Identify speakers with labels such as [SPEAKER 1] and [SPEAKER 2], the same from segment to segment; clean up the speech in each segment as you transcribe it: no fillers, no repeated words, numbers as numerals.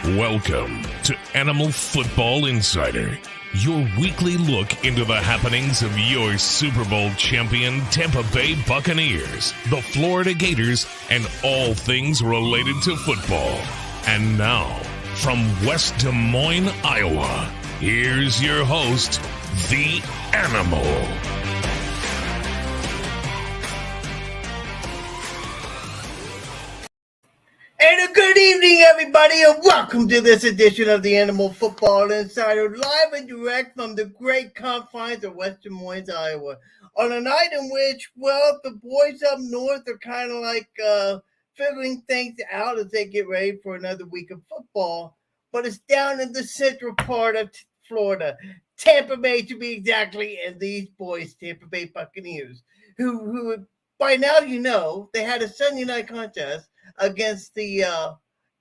[SPEAKER 1] Welcome to Animal Football Insider, your weekly look into the happenings of your Super Bowl champion Tampa Bay Buccaneers, the Florida Gators, and all things related to football. And now, from West Des Moines, Iowa, here's your host, The Animal.
[SPEAKER 2] And a good evening, everybody, and welcome to this edition of the Animal Football Insider, live and direct from the great confines of West Des Moines, Iowa, on a night in which, well, the boys up north are kind of like figuring things out as they get ready for another week of football, but it's down in the central part of Florida, Tampa Bay to be exactly, and these boys, Tampa Bay Buccaneers, who by now you know, they had a Sunday night contest against the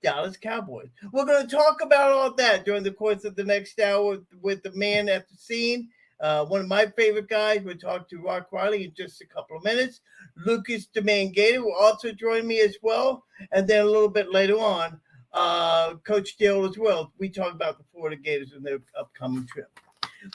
[SPEAKER 2] Dallas Cowboys. We're going to talk about all that during the course of the next hour with the man at the scene, one of my favorite guys. We'll talk to Rock Riley in just a couple of minutes. Lucas the Man Gator will also join me as well. And then a little bit later on, Coach Dale as well. We talk about the Florida Gators and their upcoming trip.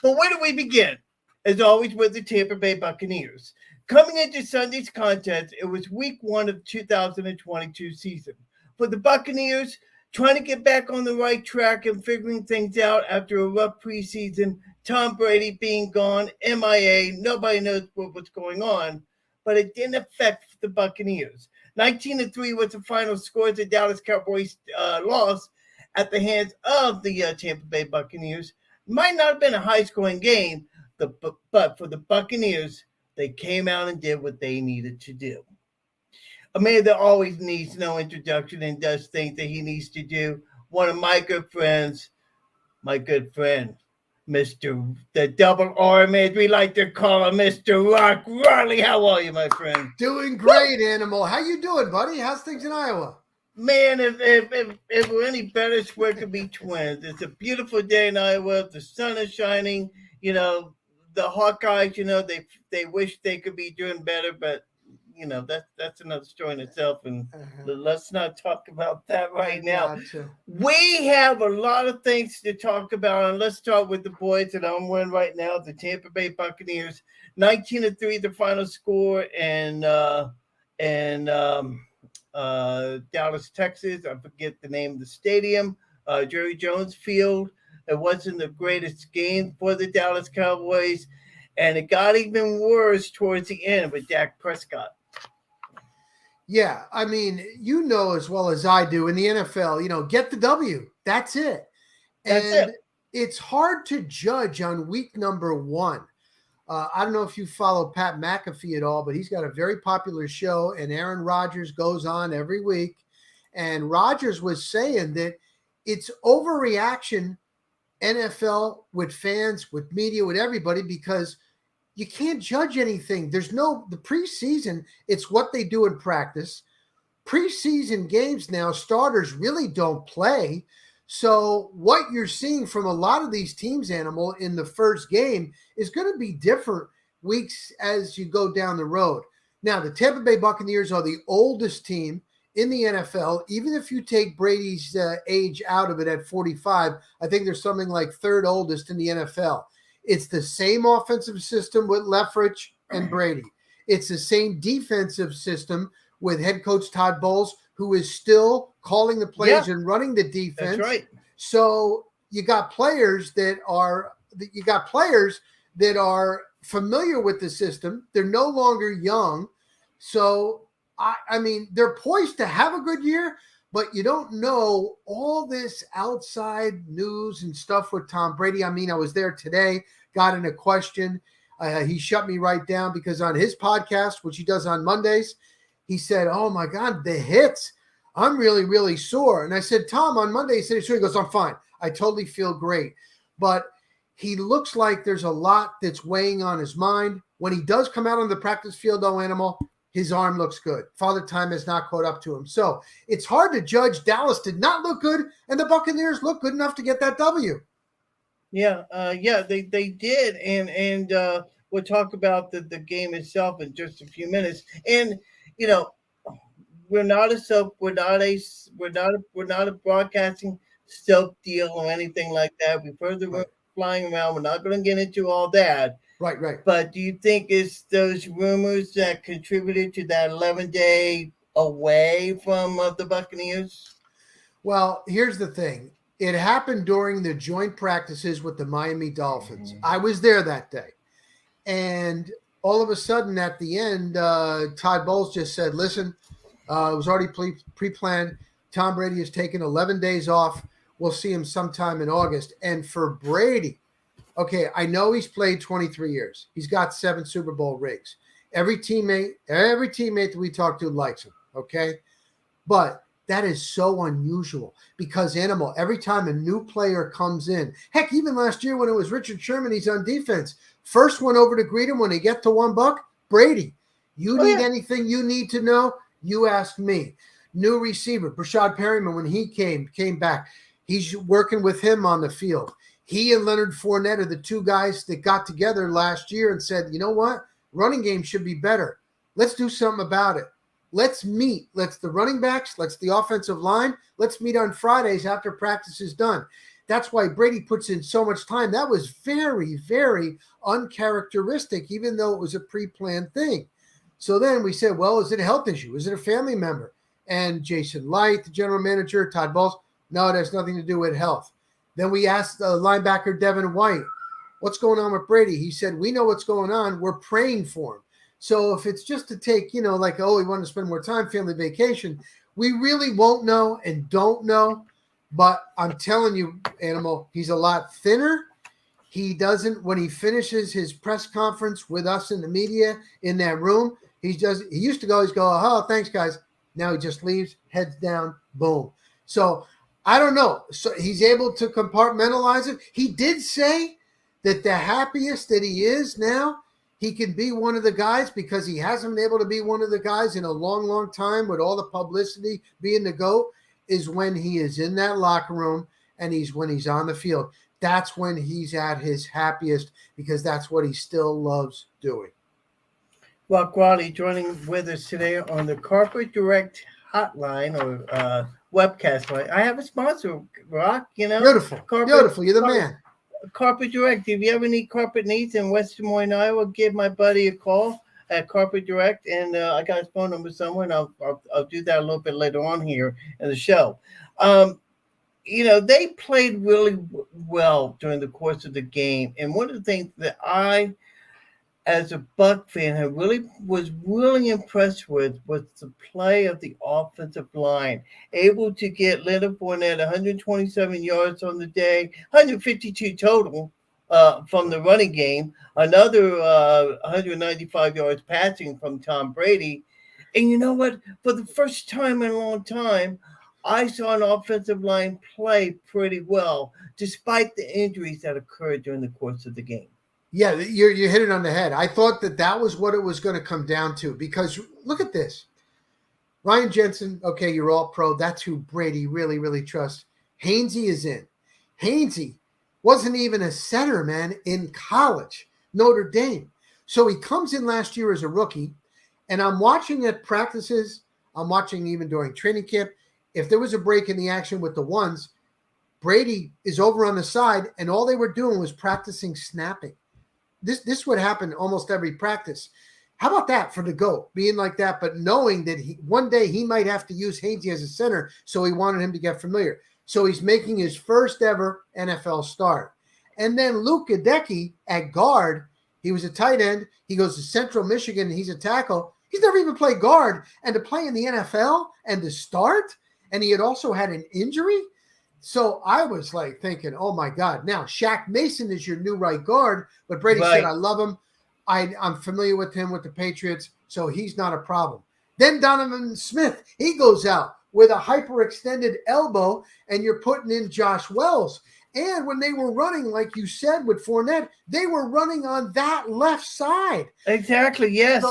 [SPEAKER 2] But where do we begin? As always, with the Tampa Bay Buccaneers. Coming into Sunday's contest, it was week 1 of 2022 season. For the Buccaneers, trying to get back on the right track and figuring things out after a rough preseason, Tom Brady being gone, MIA, nobody knows what's going on, but it didn't affect the Buccaneers. 19-3 was the final score. The Dallas Cowboys lost at the hands of the Tampa Bay Buccaneers. Might not have been a high-scoring game, but for the Buccaneers, they came out and did what they needed to do. A man that always needs no introduction and does things that he needs to do. One of my good friends, Mr. the Double R, as we like to call him, Mr. Rock Riley. How are you, my friend?
[SPEAKER 3] Doing great, Animal. How you doing, buddy? How's things in Iowa?
[SPEAKER 2] Man, if we're any better, swear could be twins. It's a beautiful day in Iowa. The sun is shining. You know, the Hawkeyes, you know, they wish they could be doing better, but you know, that's another story in itself, and let's not talk about that right now. We have a lot of things to talk about, and let's start with the boys that I'm wearing right now, the Tampa Bay Buccaneers, 19-3 the final score, and Dallas, Texas. I forget the name of the stadium, Jerry Jones Field. It wasn't the greatest game for the Dallas Cowboys, and it got even worse towards the end with Dak Prescott.
[SPEAKER 3] Yeah, I mean, you know as well as I do in the NFL, you know, get the W. That's it. And it's hard to judge on week number 1. I don't know if you follow Pat McAfee at all, but he's got a very popular show, and Aaron Rodgers goes on every week. And Rodgers was saying that it's overreaction, NFL, with fans, with media, with everybody, because you can't judge anything. The preseason, it's what they do in practice. Preseason games now, starters really don't play. So what you're seeing from a lot of these teams, Animal, in the first game is going to be different weeks as you go down the road. Now, the Tampa Bay Buccaneers are the oldest team in the NFL. Even if you take Brady's age out of it at 45, I think there's something like third oldest in the NFL. It's the same offensive system with Leftwich and Brady. It's the same defensive system with head coach Todd Bowles, who is still calling the plays and running the defense.
[SPEAKER 2] That's right.
[SPEAKER 3] So you got players that are familiar with the system. They're no longer young. So I mean, they're poised to have a good year, but you don't know all this outside news and stuff with Tom Brady. I mean, I was there today, got in a question. He shut me right down because on his podcast, which he does on Mondays, he said, "Oh my God, the hits. I'm really, really sore." And I said, "Tom, on Monday," he said, "Sure." He goes, "I'm fine. I totally feel great." But he looks like there's a lot that's weighing on his mind. When he does come out on the practice field, though, Animal, his arm looks good. Father Time has not caught up to him. So it's hard to judge. Dallas did not look good, and the Buccaneers look good enough to get that W.
[SPEAKER 2] Yeah, they did, and we'll talk about the game itself in just a few minutes. And you know, we're not a broadcasting soap deal or anything like that. We've heard the rumors flying around. We're not going to get into all that.
[SPEAKER 3] Right.
[SPEAKER 2] But do you think it's those rumors that contributed to that 11-day away from the Buccaneers?
[SPEAKER 3] Well, here's the thing. It happened during the joint practices with the Miami Dolphins. I was there that day. And all of a sudden at the end, Todd Bowles just said, listen, it was already pre-planned. Tom Brady has taken 11 days off. We'll see him sometime in August. And for Brady, okay, I know he's played 23 years. He's got 7 Super Bowl rings. Every teammate that we talk to likes him, okay? But that is so unusual because, Animal, every time a new player comes in, heck, even last year when it was Richard Sherman, he's on defense. First one over to greet him when they get to $1, Brady. You need anything you need to know, you ask me. New receiver, Brashad Perryman, when he came back, he's working with him on the field. He and Leonard Fournette are the 2 guys that got together last year and said, you know what? Running game should be better. Let's do something about it. Let's meet. Let's the running backs. Let's the offensive line. Let's meet on Fridays after practice is done. That's why Brady puts in so much time. That was very, very uncharacteristic, even though it was a pre-planned thing. So then we said, well, is it a health issue? Is it a family member? And Jason Light, the general manager, Todd Bowles, no, it has nothing to do with health. Then we asked the linebacker, Devin White, what's going on with Brady? He said, we know what's going on. We're praying for him. So if it's just to take, he wanted to spend more time, family vacation, we really won't know and don't know. But I'm telling you, Animal, he's a lot thinner. He doesn't, when he finishes his press conference with us in the media in that room, he used to always go, oh, thanks, guys. Now he just leaves, heads down, boom. So I don't know. So he's able to compartmentalize it. He did say that the happiest that he is now, he can be one of the guys because he hasn't been able to be one of the guys in a long, long time with all the publicity being the GOAT, is when he is in that locker room and when he's on the field. That's when he's at his happiest because that's what he still loves doing.
[SPEAKER 2] Well, Crawley joining with us today on the Corporate Direct hotline or webcast line. I have a sponsor, Rock,
[SPEAKER 3] Beautiful. Beautiful. You're the man.
[SPEAKER 2] Carpet Direct. If you ever need carpet needs in West Des Moines, Iowa, give my buddy a call at Carpet Direct, and I got his phone number somewhere, and I'll do that a little bit later on here in the show. They played really well during the course of the game, and one of the things that I, as a Buck fan, was really impressed with was the play of the offensive line. Able to get Leonard Fournette 127 yards on the day, 152 total from the running game, another 195 yards passing from Tom Brady. And you know what? For the first time in a long time, I saw an offensive line play pretty well, despite the injuries that occurred during the course of the game.
[SPEAKER 3] Yeah, you hit it on the head. I thought that was what it was going to come down to because look at this. Ryan Jensen, okay, you're all pro. That's who Brady really, really trusts. Hainsey is in. Hainsey wasn't even a center, man, in college, Notre Dame. So he comes in last year as a rookie, and I'm watching at practices. I'm watching even during training camp. If there was a break in the action with the ones, Brady is over on the side, and all they were doing was practicing snapping. This would happen almost every practice. How about that for the GOAT, being like that, but knowing that one day he might have to use Hainsey as a center, so he wanted him to get familiar. So he's making his first ever NFL start. And then Luke Gadecki at guard, he was a tight end. He goes to Central Michigan, and he's a tackle. He's never even played guard. And to play in the NFL and to start, and he had also had an injury. So I was like thinking, oh, my God. Now, Shaq Mason is your new right guard, but Brady said, I love him. I'm familiar with him with the Patriots, so he's not a problem. Then Donovan Smith, he goes out with a hyperextended elbow, and you're putting in Josh Wells. And when they were running, like you said, with Fournette, they were running on that left side.
[SPEAKER 2] Exactly, yes.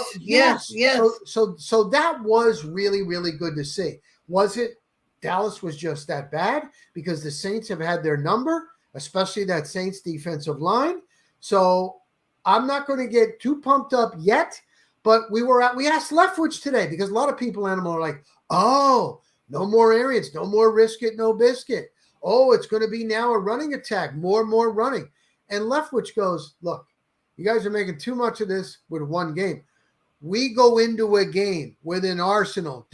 [SPEAKER 3] So that was really, really good to see. Was it Dallas was just that bad? Because the Saints have had their number, especially that Saints defensive line. So I'm not going to get too pumped up yet, but we asked Leftwich today because a lot of people, Animal, are like, oh, no more Arians, no more risk it, no biscuit. Oh, it's going to be now a running attack, more and more running. And Leftwich goes, look, you guys are making too much of this with one game. We go into a game with an arsenal,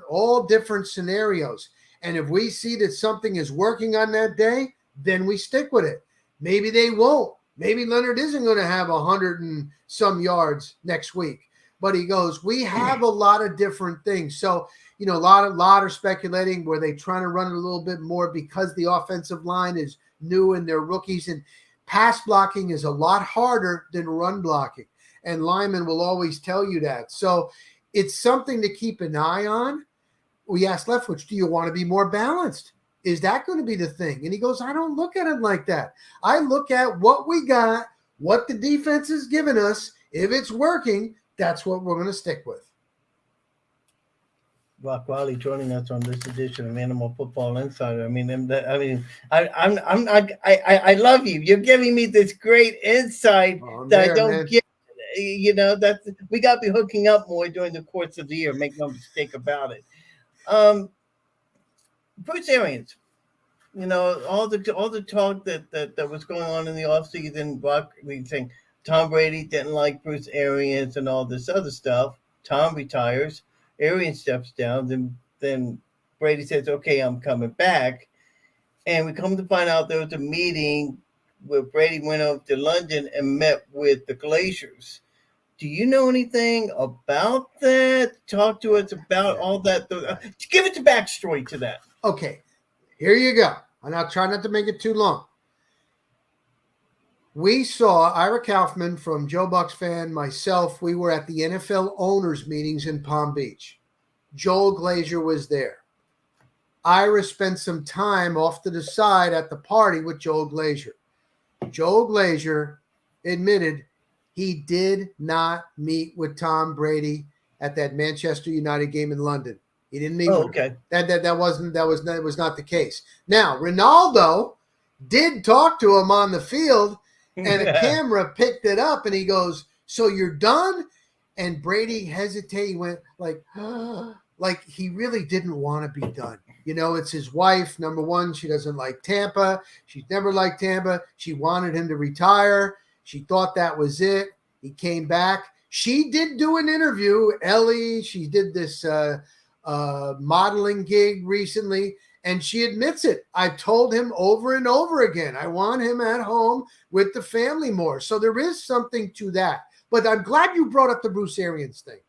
[SPEAKER 3] all different scenarios. And if we see that something is working on that day, then we stick with it. Maybe they won't. Maybe Leonard isn't going to have 100 and some yards next week. But he goes, we have a lot of different things. So, a lot are speculating where they trying to run it a little bit more because the offensive line is new and they're rookies. And pass blocking is a lot harder than run blocking. And Lyman will always tell you that. So it's something to keep an eye on. We asked Leftwich, do you want to be more balanced? Is that going to be the thing? And he goes, I don't look at it like that. I look at what we got, what the defense has given us. If it's working, that's what we're going to stick with.
[SPEAKER 2] Rock Wiley joining us on this edition of Animal Football Insider. I love you. You're giving me this great insight I don't get. That we got to be hooking up more during the course of the year. Make no mistake about it. Bruce Arians, all the talk that was going on in the offseason, we think Tom Brady didn't like Bruce Arians and all this other stuff. Tom retires, Arians steps down, then Brady says, okay, I'm coming back. And we come to find out there was a meeting where Brady went over to London and met with the Glaciers. Do you know anything about that? Talk to us about all that. Give us the backstory to that.
[SPEAKER 3] Okay, here you go. And I'll try not to make it too long. We saw Ira Kaufman from Joe Bucs Fan, myself. We were at the NFL owners meetings in Palm Beach. Joel Glazier was there. Ira spent some time off to the side at the party with Joel Glazier. Joel Glazier admitted he did not meet with Tom Brady at that Manchester United game in London. He didn't meet with him. That was not the case. Now, Ronaldo did talk to him on the field, and a camera picked it up, and he goes, "So you're done?" And Brady hesitated. He went like he really didn't want to be done. It's his wife. Number one, she doesn't like Tampa. She's never liked Tampa. She wanted him to retire. She thought that was it. He came back. She did do an interview. Ellie, she did this modeling gig recently, and she admits it. I've told him over and over again, I want him at home with the family more. So there is something to that. But I'm glad you brought up the Bruce Arians thing.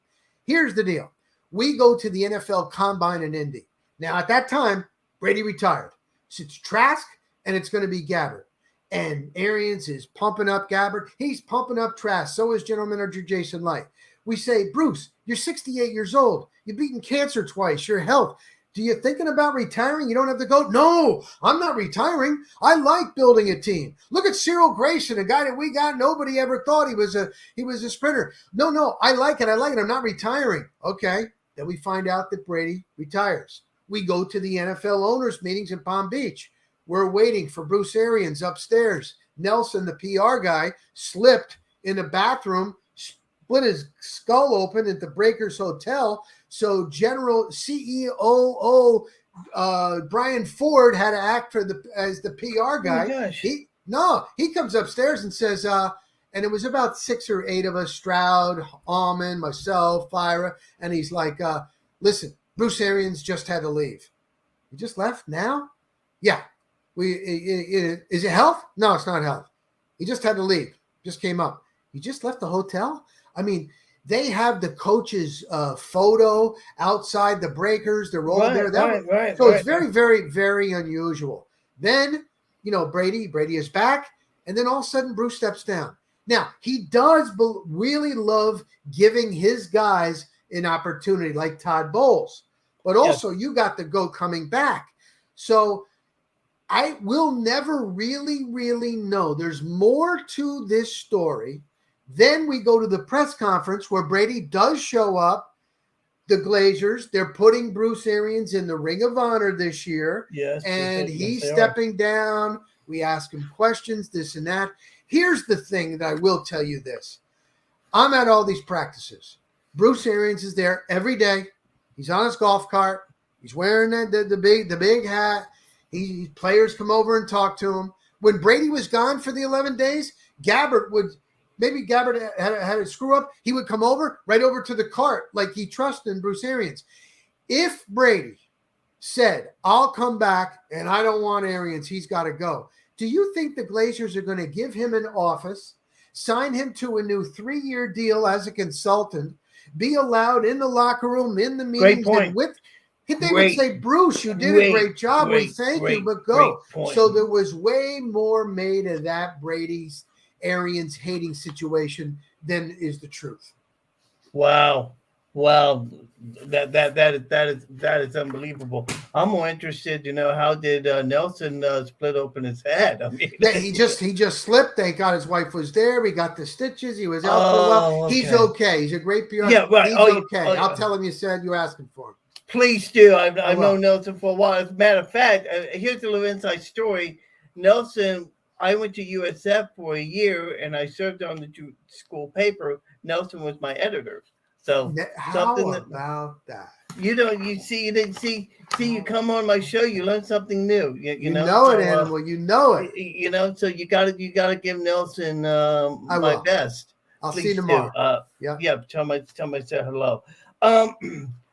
[SPEAKER 3] Here's the deal. We go to the NFL Combine in Indy. Now, at that time, Brady retired. So it's Trask, and it's going to be Gabbard. And Arians is pumping up Gabbard. He's pumping up Trask. So is General Manager Jason Light. We say, Bruce, you're 68 years old. You've beaten cancer twice. Your health. Do you thinking about retiring? You don't have to go. No, I'm not retiring. I like building a team. Look at Cyril Grayson, a guy that we got. Nobody ever thought he was a sprinter. No, I like it. I'm not retiring. Okay. Then we find out that Brady retires. We go to the NFL owners meetings in Palm Beach. We're waiting for Bruce Arians upstairs. Nelson, the PR guy, slipped in the bathroom, split his skull open at the Breakers Hotel. So General CEO Brian Ford had to act as the PR guy.
[SPEAKER 2] Oh my gosh.
[SPEAKER 3] He comes upstairs and says, and it was about 6 or 8 of us, Stroud, Allman, myself, Ira, and he's like, listen, Bruce Arians just had to leave. He just left now? Yeah. Is it health? No, it's not health. He just had to leave. Just came up. He just left the hotel? I mean, they have the coach's photo outside the Breakers. They're all there. So it's very, very, very unusual. Then, Brady is back, and then all of a sudden Bruce steps down. Now, he does really love giving his guys an opportunity like Todd Bowles. But also you got the GOAT coming back. So I will never really, really know. There's more to this story. Then we go to the press conference where Brady does show up. The Glazers, they're putting Bruce Arians in the Ring of Honor this year.
[SPEAKER 2] Yes.
[SPEAKER 3] And he's stepping down. We ask him questions, this and that. Here's the thing that I will tell you this. I'm at all these practices. Bruce Arians is there every day. He's on his golf cart. He's wearing the big hat. Players come over and talk to him. When Brady was gone for the 11 days, Gabbert had a screw up. He would come right over to the cart like he trusted in Bruce Arians. If Brady said, I'll come back and I don't want Arians, he's got to go. Do you think the Glazers are going to give him an office, sign him to a new 3-year deal as a consultant, be allowed in the locker room, in the meetings, and they would say, Bruce, you did a great job. We thank you, but go. So there was way more made of that Brady's Arians hating situation than is the truth.
[SPEAKER 2] Wow. That is unbelievable. I'm more interested to know, how did Nelson split open his head? I mean,
[SPEAKER 3] he just slipped. Thank God his wife was there. He got the stitches. He was out for a while. Okay. He's okay. He's a great PR.
[SPEAKER 2] Yeah, right.
[SPEAKER 3] He's okay. I'll tell him you said you're asking for him.
[SPEAKER 2] Please do. I've known Nelson for a while. As a matter of fact, here's a little inside story. Nelson, I went to USF for a year, and I served on the school paper. Nelson was my editor. So
[SPEAKER 3] how about that?
[SPEAKER 2] You didn't see. You come on my show, you learn something new. You know
[SPEAKER 3] so, it, Animal. You know it.
[SPEAKER 2] So you gotta give Nelson my best.
[SPEAKER 3] I'll see you tomorrow.
[SPEAKER 2] Yeah. Tell my say hello.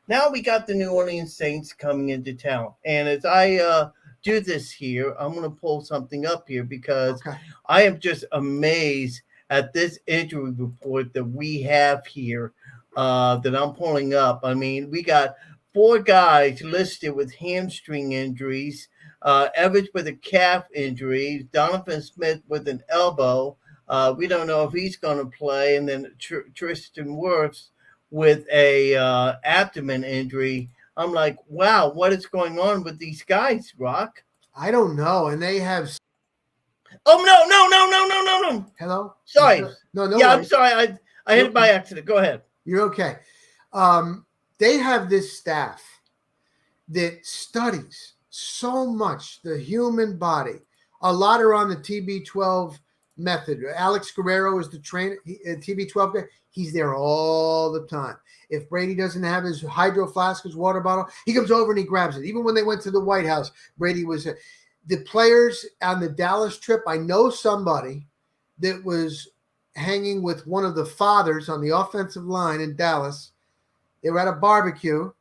[SPEAKER 2] Now we got the New Orleans Saints coming into town, and as I do this here, I'm gonna pull something up here because I am just amazed at this injury report that we have here. That I'm pulling up. I mean, we got 4 guys listed with hamstring injuries, Evans with a calf injury, Donovan Smith with an elbow. We don't know if he's going to play, and then Tristan Wirfs with a abdomen injury. I'm like, wow, what is going on with these guys, Rock?
[SPEAKER 3] I don't know, and they have.
[SPEAKER 2] Oh no!
[SPEAKER 3] Hello.
[SPEAKER 2] Sorry.
[SPEAKER 3] No.
[SPEAKER 2] Yeah, I'm sorry. I hit it by accident. Go ahead.
[SPEAKER 3] You're okay. They have this staff that studies so much the human body. A lot are on the TB12 method. Alex Guerrero is the trainer, TB12 guy. He's there all the time. If Brady doesn't have his hydro flask, his water bottle, he comes over and he grabs it. Even when they went to the White House, Brady was there. The players on the Dallas trip, I know somebody that was hanging with one of the fathers on the offensive line in Dallas. They were at a barbecue.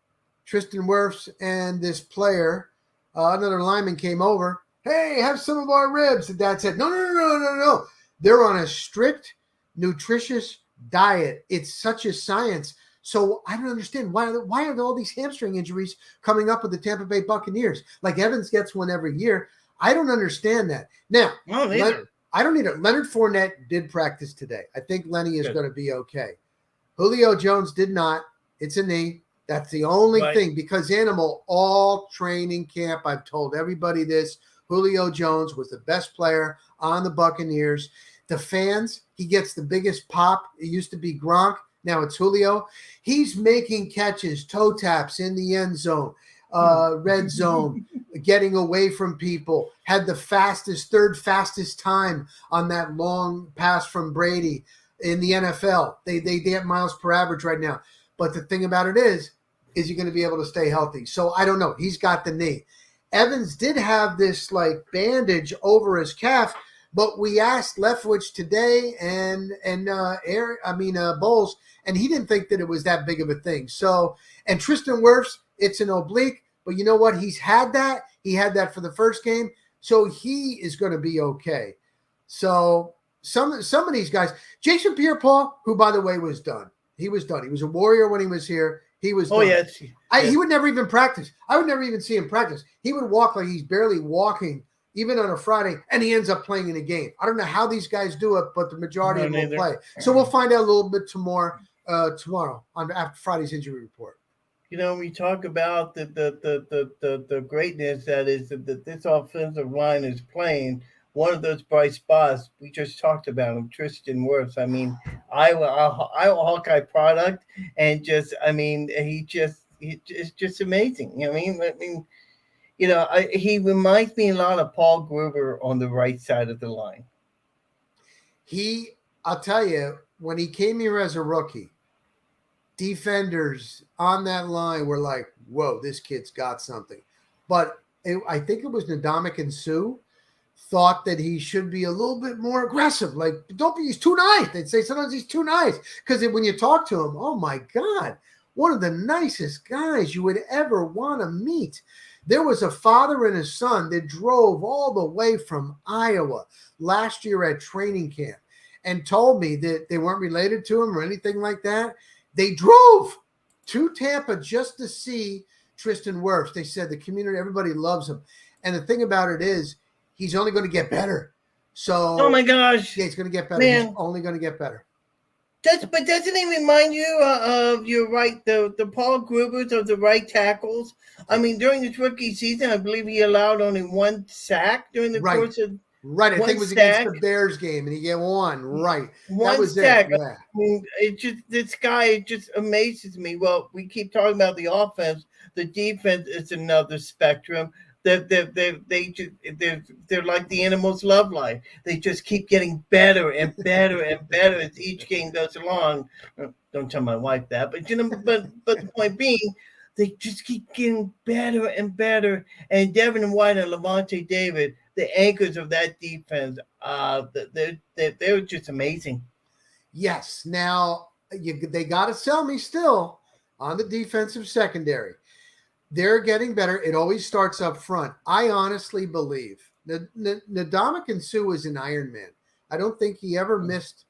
[SPEAKER 3] Tristan Wirfs and this player, another lineman, came over. Hey, have some of our ribs. And Dad said, no. They're on a strict, nutritious diet. It's such a science. So I don't understand why are all these hamstring injuries coming up with the Tampa Bay Buccaneers? Like Evans gets one every year. I don't understand that. Now, I don't need it. Leonard Fournette did practice today. I think Lenny is going to be okay. Julio Jones did not. It's a knee. That's the only thing, because Animal, all training camp, I've told everybody this, Julio Jones was the best player on the Buccaneers. The fans, he gets the biggest pop. It used to be Gronk. Now it's Julio. He's making catches, toe taps in the end zone, red zone, getting away from people, had the third fastest time on that long pass from Brady in the NFL. They have miles per average right now. But the thing about it is he going to be able to stay healthy? So I don't know. He's got the knee. Evans did have this like bandage over his calf, but we asked Leftwich today and Bowles, and he didn't think that it was that big of a thing. So, and Tristan Wirfs, it's an oblique, but you know what? He's had that. He had that for the first game, so he is going to be okay. So some of these guys, Jason Pierre-Paul, who by the way was done. He was done. He was a Warrior when he was here. He was done.
[SPEAKER 2] Yes.
[SPEAKER 3] He would never even practice. I would never even see him practice. He would walk like he's barely walking, even on a Friday, and he ends up playing in a game. I don't know how these guys do it, but the majority of them will play. So we'll find out a little bit tomorrow after Friday's injury report.
[SPEAKER 2] You know, we talk about the greatness that is that this offensive line is playing. One of those bright spots we just talked about him, Tristan Wirfs. I mean, Iowa Hawkeye product, and it's just amazing. I mean, he reminds me a lot of Paul Gruber on the right side of the line.
[SPEAKER 3] I'll tell you, when he came here as a rookie, defenders on that line were like, whoa, this kid's got something. But I think it was Ndamukong Suh, thought that he should be a little bit more aggressive. Like, don't be, he's too nice. They'd say sometimes he's too nice. Because when you talk to him, oh my God, one of the nicest guys you would ever want to meet. There was a father and a son that drove all the way from Iowa last year at training camp and told me that they weren't related to him or anything like that. They drove to Tampa just to see Tristan Wirfs. They said the community, everybody loves him. And the thing about it is, he's only going to get better. So,
[SPEAKER 2] oh my gosh,
[SPEAKER 3] yeah, he's going to get better.
[SPEAKER 2] Man.
[SPEAKER 3] He's only going to get better.
[SPEAKER 2] But doesn't it remind you of your right, the Paul Grubers of the right tackles? I mean, during his rookie season, I believe he allowed only one sack during the course of
[SPEAKER 3] I think it was against the Bears game, and he get one. Right,
[SPEAKER 2] one
[SPEAKER 3] that was
[SPEAKER 2] sack.
[SPEAKER 3] it. Yeah.
[SPEAKER 2] I mean, this guy just amazes me. Well, we keep talking about the offense. The defense is another spectrum. They're like the animal's love life. They just keep getting better and better and better as each game goes along. Don't tell my wife that, but but the point being, they just keep getting better and better. And Devin White and Levante David, the anchors of that defense, they're just amazing.
[SPEAKER 3] Yes. Now they got to sell me still on the defensive secondary. They're getting better. It always starts up front. I honestly believe Ndamukong Suh is an Iron Man. I don't think he ever missed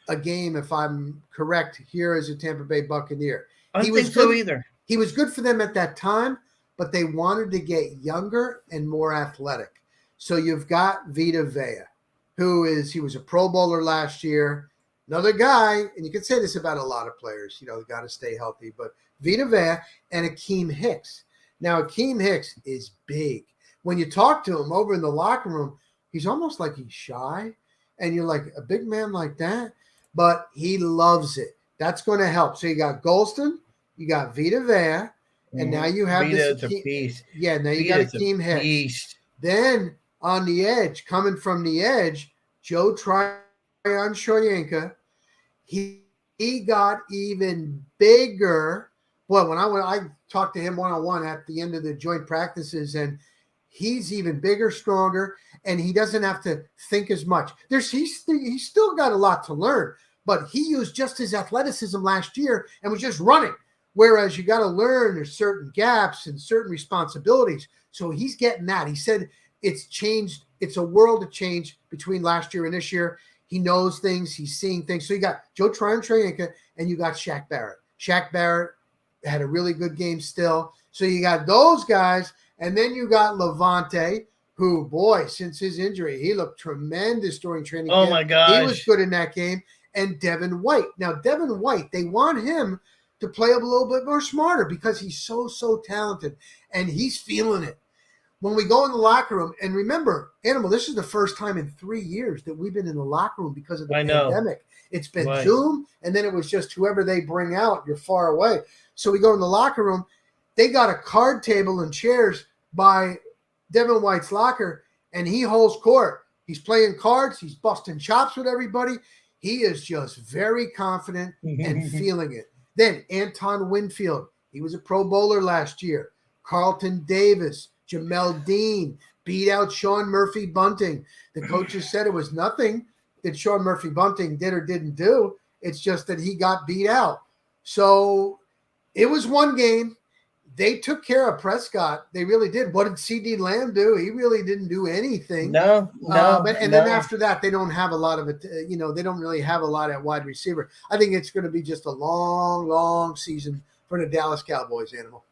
[SPEAKER 3] a game, if I'm correct, here as a Tampa Bay Buccaneer.
[SPEAKER 2] I don't think so either.
[SPEAKER 3] He was good for them at that time, but they wanted to get younger and more athletic. So you've got Vita Vea, he was a Pro Bowler last year. Another guy, and you can say this about a lot of players, they got to stay healthy, but Vita Vea and Akeem Hicks. Now, Akeem Hicks is big. When you talk to him over in the locker room, he's almost like he's shy. And you're like, a big man like that? But he loves it. That's going to help. So you got Golston, you got Vita Vea, and now you have
[SPEAKER 2] Vita's a beast.
[SPEAKER 3] Yeah, now you got Akeem Hicks. Then on the edge, coming from the edge, Joe Tryon-Shoyinka, he got even bigger. Boy, when I talked to him one-on-one at the end of the joint practices, and he's even bigger, stronger, and he doesn't have to think as much. He's still got a lot to learn, but he used just his athleticism last year and was just running, whereas you got to learn there's certain gaps and certain responsibilities. So he's getting that. He said it's changed. It's a world of change between last year and this year. He knows things. He's seeing things. So you got Joe Tryon-Shoyinka and you got Shaq Barrett. Shaq Barrett had a really good game still. So you got those guys, and then you got Levante, who, boy, since his injury, he looked tremendous during training camp.
[SPEAKER 2] Oh, my gosh.
[SPEAKER 3] He was good in that game. And Devin White. Now, Devin White, they want him to play a little bit more smarter because he's so talented, and he's feeling it. When we go in the locker room, and remember, Animal, this is the first time in 3 years that we've been in the locker room because of the pandemic. It's been Zoom, and then it was just whoever they bring out, you're far away. So we go in the locker room. They got a card table and chairs by Devin White's locker, and he holds court. He's playing cards. He's busting chops with everybody. He is just very confident and feeling it. Then Anton Winfield. He was a Pro Bowler last year. Carlton Davis, Jamel Dean beat out Sean Murphy Bunting. The coaches said it was nothing that Sean Murphy Bunting did or didn't do. It's just that he got beat out. So it was one game. They took care of Prescott. They really did. What did CeeDee Lamb do? He really didn't do anything.
[SPEAKER 2] No.
[SPEAKER 3] Then after that, they don't have a lot of it. They don't really have a lot at wide receiver. I think it's going to be just a long season for the Dallas Cowboys, Animal.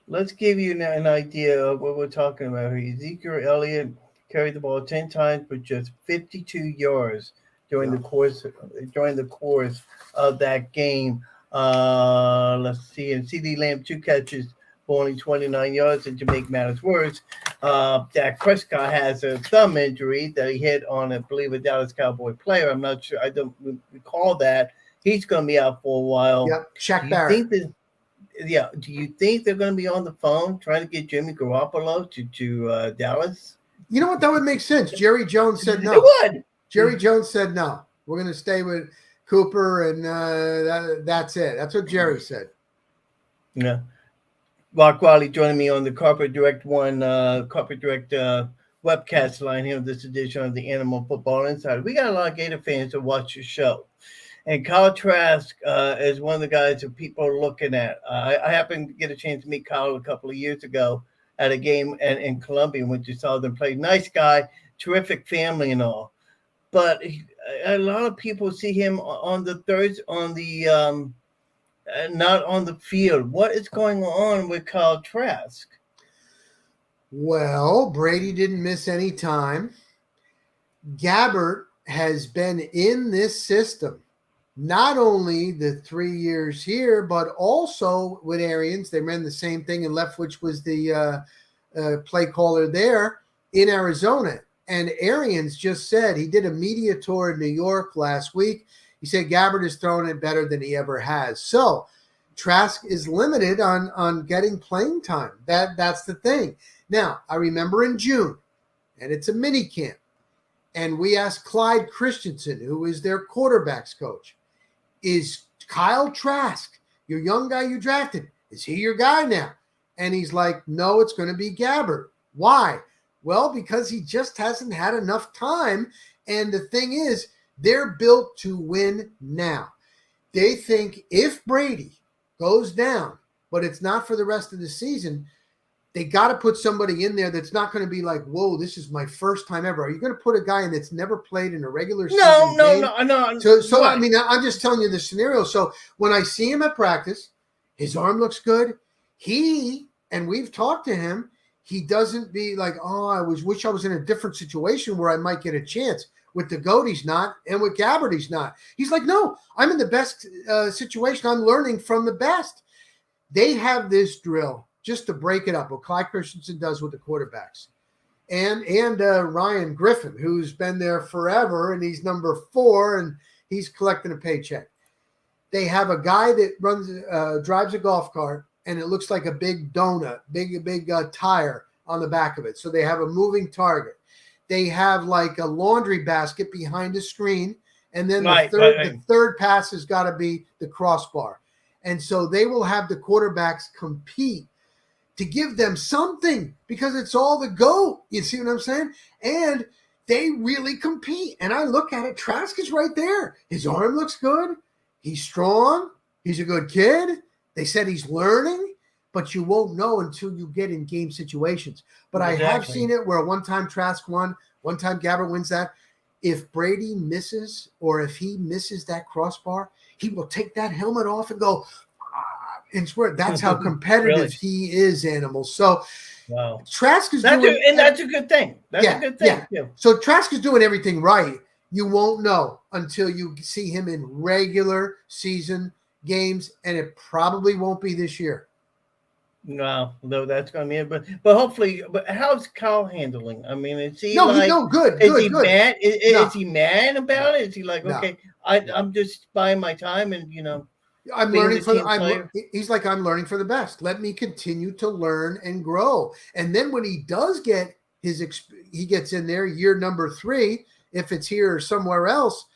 [SPEAKER 2] Let's give you an idea of what we're talking about here. Ezekiel Elliott carried the ball 10 times for just 52 yards during the course of that game. Let's see. And CeeDee Lamb, 2 catches for only 29 yards. And to make matters worse, Dak Prescott has a thumb injury that he hit on, I believe, a Dallas Cowboy player. I'm not sure. I don't recall that. He's going to be out for a while.
[SPEAKER 3] Yep, Shaq Barrett.
[SPEAKER 2] Do you think they're going to be on the phone trying to get Jimmy Garoppolo to Dallas?
[SPEAKER 3] You know what? That would make sense. Jerry Jones said no.
[SPEAKER 2] It would.
[SPEAKER 3] Jerry Jones said no. We're going to stay with Cooper, and that's it. That's what Jerry said.
[SPEAKER 2] Yeah. Rock Riley joining me on the Carpet Direct webcast line here on this edition of the Animal Football Insider. We got a lot of Gator fans to watch the show. And Kyle Trask is one of the guys that people are looking at. I happened to get a chance to meet Kyle a couple of years ago at a game in Columbia when you saw them play. Nice guy, terrific family and all. But a lot of people see him on the not on the field. What is going on with Kyle Trask?
[SPEAKER 3] Well, Brady didn't miss any time. Gabbert has been in this system, not only the 3 years here, but also with Arians. They ran the same thing, and Leftwich was the play caller there in Arizona. And Arians just said, he did a media tour in New York last week. He said Gabbert is throwing it better than he ever has. So Trask is limited on getting playing time. That's the thing. Now, I remember in June, and it's a mini camp, and we asked Clyde Christensen, who is their quarterbacks coach, is Kyle Trask, your young guy you drafted, is he your guy now? And he's like, no, it's going to be Gabbert. Why? Well, because he just hasn't had enough time. And the thing is, they're built to win now. They think if Brady goes down, but it's not for the rest of the season, they got to put somebody in there that's not going to be like, whoa, this is my first time ever. Are you going to put a guy in that's never played in a regular season game? No. So right. I mean, I'm just telling you the scenario. So when I see him at practice, his arm looks good. And we've talked to him, he doesn't be like, oh, I wish I was in a different situation where I might get a chance. With the GOAT, he's not. And with Gabbert, he's not. He's like, no, I'm in the best situation. I'm learning from the best. They have this drill just to break it up, what Clyde Christensen does with the quarterbacks. And Ryan Griffin, who's been there forever, and he's number 4, and he's collecting a paycheck. They have a guy that drives a golf cart, and it looks like a big donut, big tire on the back of it. So they have a moving target. They have like a laundry basket behind a screen, and then the third pass has got to be the crossbar. And so they will have the quarterbacks compete to give them something because it's all the GOAT. You see what I'm saying? And they really compete. And I look at it, Trask is right there. His arm looks good. He's strong. He's a good kid. They said he's learning, but you won't know until you get in game situations. But exactly. I have seen it where one time Trask won, one time Gabbert wins that. If Brady misses or if he misses that crossbar, he will take that helmet off and go, and swear. That's how competitive really? He is, Animals. So wow. Trask is that's doing –
[SPEAKER 2] and that's a good thing. That's a good thing.
[SPEAKER 3] Yeah. So Trask is doing everything right. You won't know until you see him in regular season games, and it probably won't be this year.
[SPEAKER 2] No, that's going to be it. But hopefully, but how's Kyle handling? I mean, is he
[SPEAKER 3] good?
[SPEAKER 2] Is he
[SPEAKER 3] good.
[SPEAKER 2] mad? Is he mad about it? Is he like, okay, I'm just buying my time and
[SPEAKER 3] I'm learning he's like, I'm learning for the best. Let me continue to learn and grow. And then when he does get he gets in there year number 3, if it's here or somewhere else,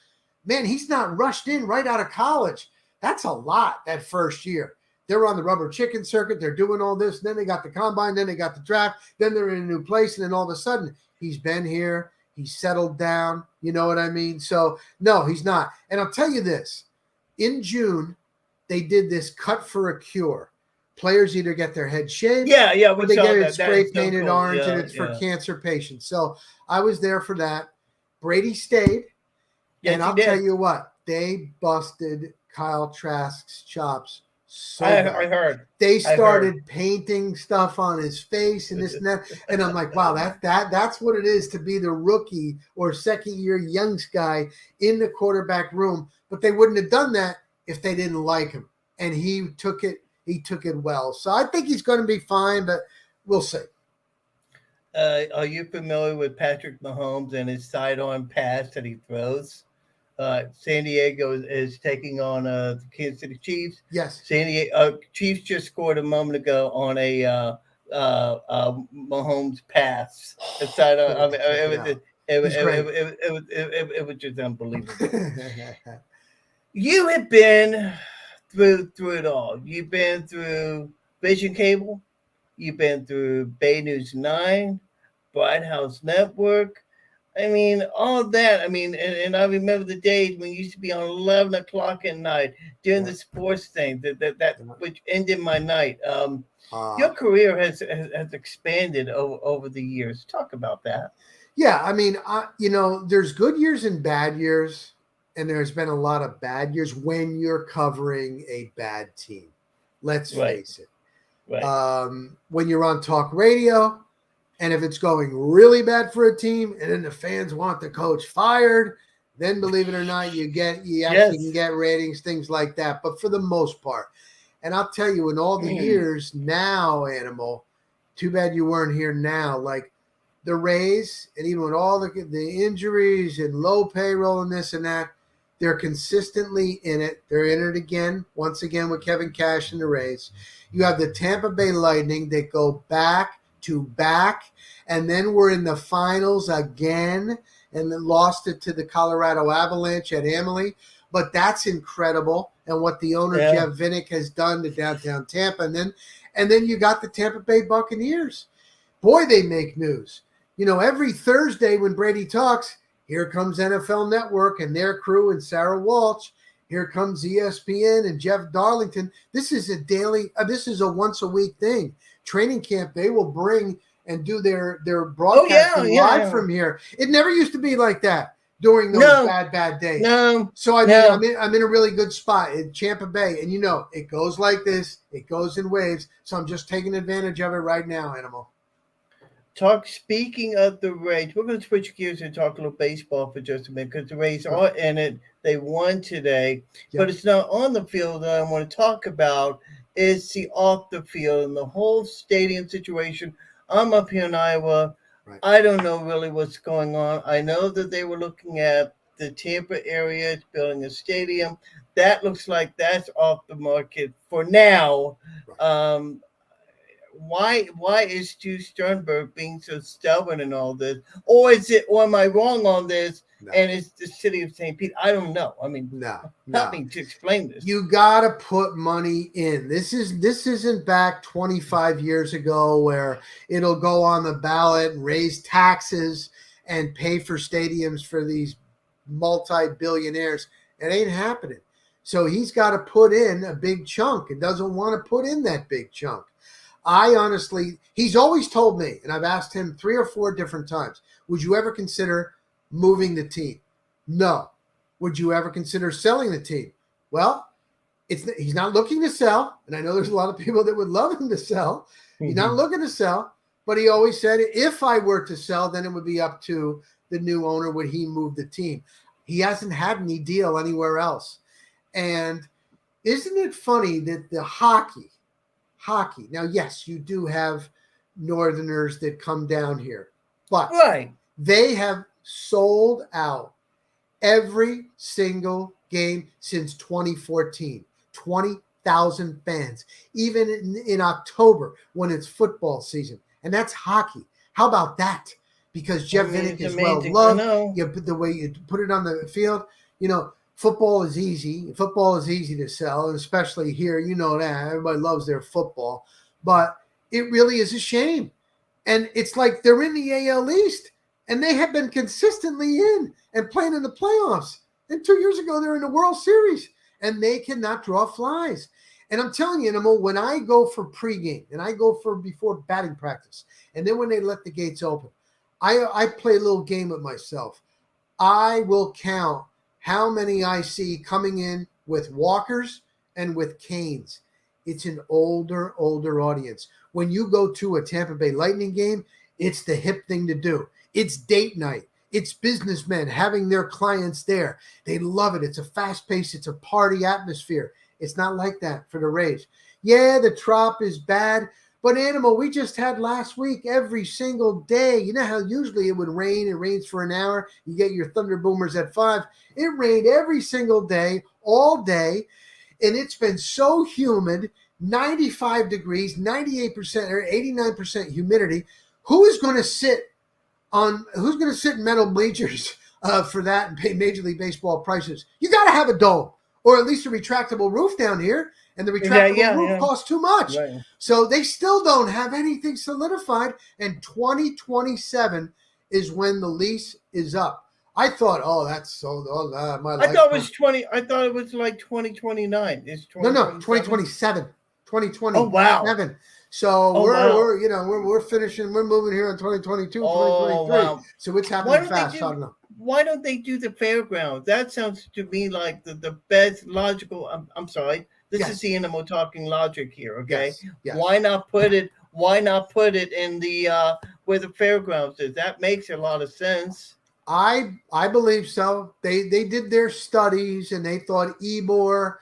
[SPEAKER 3] man, he's not rushed in right out of college. That's a lot that first year. They're on the rubber chicken circuit. They're doing all this. Then they got the combine. Then they got the draft. Then they're in a new place. And then all of a sudden, he's been here. He's settled down. You know what I mean? So, no, he's not. And I'll tell you this. In June, they did this cut for a cure. Players either get their head shaved or they get it spray painted orange, and it's for cancer patients. So I was there for that. Brady stayed.
[SPEAKER 2] Yes,
[SPEAKER 3] and I'll tell you what. They busted Kyle Trask's chops. So
[SPEAKER 2] I heard
[SPEAKER 3] they started painting stuff on his face and this and that, and I'm like, wow, that's what it is to be the rookie or second year young guy in the quarterback room. But they wouldn't have done that if they didn't like him, and he took it well. So I think he's going to be fine, but we'll see.
[SPEAKER 2] Are you familiar with Patrick Mahomes and his sidearm pass that he throws? San Diego is taking on the Kansas City Chiefs.
[SPEAKER 3] Yes.
[SPEAKER 2] San Diego Chiefs just scored a moment ago on a Mahomes pass. It was just unbelievable. You have been through it all. You've been through Vision Cable. You've been through Bay News 9, Bright House Network. I mean, all that. I mean, and I remember the days when you used to be on 11 o'clock at night doing the sports thing that which ended my night. Your career has expanded over the years. Talk about that.
[SPEAKER 3] Yeah, I mean, there's good years and bad years, and there's been a lot of bad years when you're covering a bad team. Let's face it.
[SPEAKER 2] Right.
[SPEAKER 3] When you're on talk radio, and if it's going really bad for a team, and then the fans want the coach fired, then believe it or not, you actually can get ratings, things like that. But for the most part, and I'll tell you, in all the years now, Animal, too bad you weren't here now. Like the Rays, and even with all the injuries and low payroll and this and that, they're consistently in it. They're in it again, once again with Kevin Cash and the Rays. You have the Tampa Bay Lightning that go back to back, and then we're in the finals again, and then lost it to the Colorado Avalanche at Amalie. But that's incredible, and what the owner Jeff Vinik has done to downtown Tampa, and then you got the Tampa Bay Buccaneers. Boy, they make news. Every Thursday when Brady talks, here comes NFL Network and their crew and Sarah Walsh. Here comes ESPN and Jeff Darlington. This is a once a week thing. Training camp, they will bring and do their broadcasting live from here. It never used to be like that during those bad days.
[SPEAKER 2] No.
[SPEAKER 3] So I'm in a really good spot in Tampa Bay, and it goes like this. It goes in waves. So I'm just taking advantage of it right now, Animal.
[SPEAKER 2] Speaking of the Rays, we're going to switch gears and talk a little baseball for just a minute because the Rays are in it. They won today, but it's not on the field that I want to talk about. It's the off the field and the whole stadium situation. I'm up here in Iowa. Right. I don't know really what's going on. I know that they were looking at the Tampa area, building a stadium. That looks like that's off the market for now. Right. Why is Stu Sternberg being so stubborn in all this? Or am I wrong on this? No. And it's the city of St. Pete. I don't know. I mean, help me to explain this.
[SPEAKER 3] You got to put money in. This isn't back 25 years ago where it'll go on the ballot and raise taxes and pay for stadiums for these multi-billionaires. It ain't happening. So he's got to put in a big chunk and doesn't want to put in that big chunk. He's always told me, and I've asked him 3 or 4 different times, would you ever consider moving the team? No. Would you ever consider selling the team? Well, he's not looking to sell, and I know there's a lot of people that would love him to sell. He's not looking to sell, but he always said if I were to sell, then it would be up to the new owner. Would he move the team? He hasn't had any deal anywhere else. And isn't it funny that the hockey, now, yes, you do have Northerners that come down here, but they have sold out every single game since 2014, 20,000 fans, even in October when it's football season. And that's hockey. How about that? Because Jeff Vinik is well loved. The way you put it on the field, football is easy. Football is easy to sell, and especially here, that. Everybody loves their football. But it really is a shame. And it's like they're in the AL East, and they have been consistently in and playing in the playoffs. And 2 years ago, they're in the World Series, and they cannot draw flies. And I'm telling you, when I go for pregame, and I go for before batting practice, and then when they let the gates open, I play a little game with myself. I will count how many I see coming in with walkers and with canes. It's an older audience. When you go to a Tampa Bay Lightning game, it's the hip thing to do. It's date night. It's businessmen having their clients there. They love it. It's a fast pace. It's a party atmosphere. It's not like that for the Rays. Yeah, the trop is bad, but Animal, we just had last week every single day. You know how usually it would rain. It rains for an hour. You get your Thunder Boomers at 5. It rained every single day, all day, and it's been so humid, 95 degrees, 98% or 89% humidity. Who's going to sit in metal bleachers for that and pay Major League Baseball prices? You got to have a dome or at least a retractable roof down here. and the retractable roof
[SPEAKER 2] yeah.
[SPEAKER 3] costs too much.
[SPEAKER 2] Right.
[SPEAKER 3] So they still don't have anything solidified, and 2027 is when the lease is up. I thought, that's so my life.
[SPEAKER 2] I thought it was 20. I thought it was like 2029. It's
[SPEAKER 3] 2027. 2027.
[SPEAKER 2] Oh wow.
[SPEAKER 3] So we're finishing. We're moving here in 2022, 2023.
[SPEAKER 2] Wow.
[SPEAKER 3] So it's happening fast. I don't know.
[SPEAKER 2] Why don't they do the fairgrounds? That sounds to me like the best logical. I'm sorry. This is the animal talking logic here. Okay.
[SPEAKER 3] Yes.
[SPEAKER 2] Why not put it? Why not put it in the where the fairgrounds is? That makes a lot of sense.
[SPEAKER 3] I believe so. They did their studies and they thought Ybor.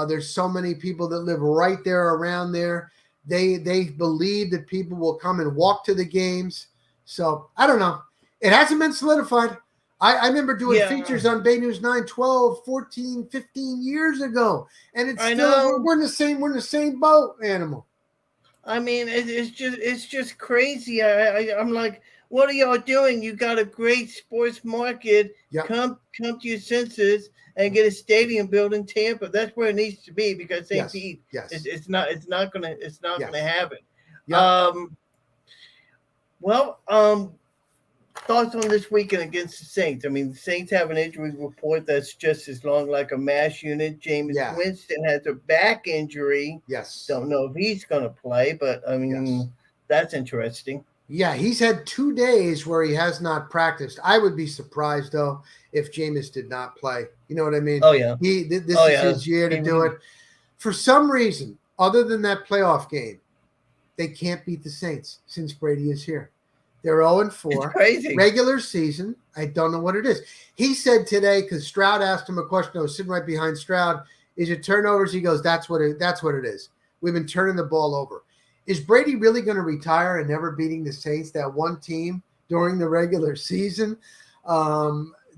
[SPEAKER 3] There's so many people that live right there around there. They believe that people will come and walk to the games. So I don't know. It hasn't been solidified. I remember doing features on Bay News 9, 12, 14, 15 years ago. And it's still we're in the same boat, animal.
[SPEAKER 2] I mean, it's just crazy. I'm like, what are y'all doing? You got a great sports market.
[SPEAKER 3] Yep.
[SPEAKER 2] Come to your senses and get a stadium built in Tampa. That's where it needs to be because St. Pete.
[SPEAKER 3] Yes.
[SPEAKER 2] It's not gonna have it.
[SPEAKER 3] Yep.
[SPEAKER 2] Thoughts on this weekend against the Saints? I mean, the Saints have an injury report that's just as long like a MASH unit. Jameis Winston has a back injury.
[SPEAKER 3] Yes.
[SPEAKER 2] Don't know if he's going to play, but I mean, that's interesting.
[SPEAKER 3] Yeah, he's had 2 days where he has not practiced. I would be surprised, though, if Jameis did not play. You know what I mean?
[SPEAKER 2] Oh, yeah.
[SPEAKER 3] This is his year to do it. For some reason, other than that playoff game, they can't beat the Saints since Brady is here. They're 0-4.
[SPEAKER 2] It's crazy.
[SPEAKER 3] Regular season, I don't know what it is. He said today, because Stroud asked him a question, I was sitting right behind Stroud, is it turnovers? He goes, that's what it is. We've been turning the ball over. Is Brady really going to retire and never beating the Saints, that one team, during the regular season?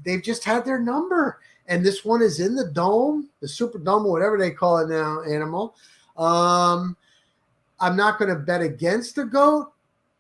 [SPEAKER 3] They've just had their number. And this one is in the dome, the Superdome, or whatever they call it now, animal. I'm not going to bet against the GOAT,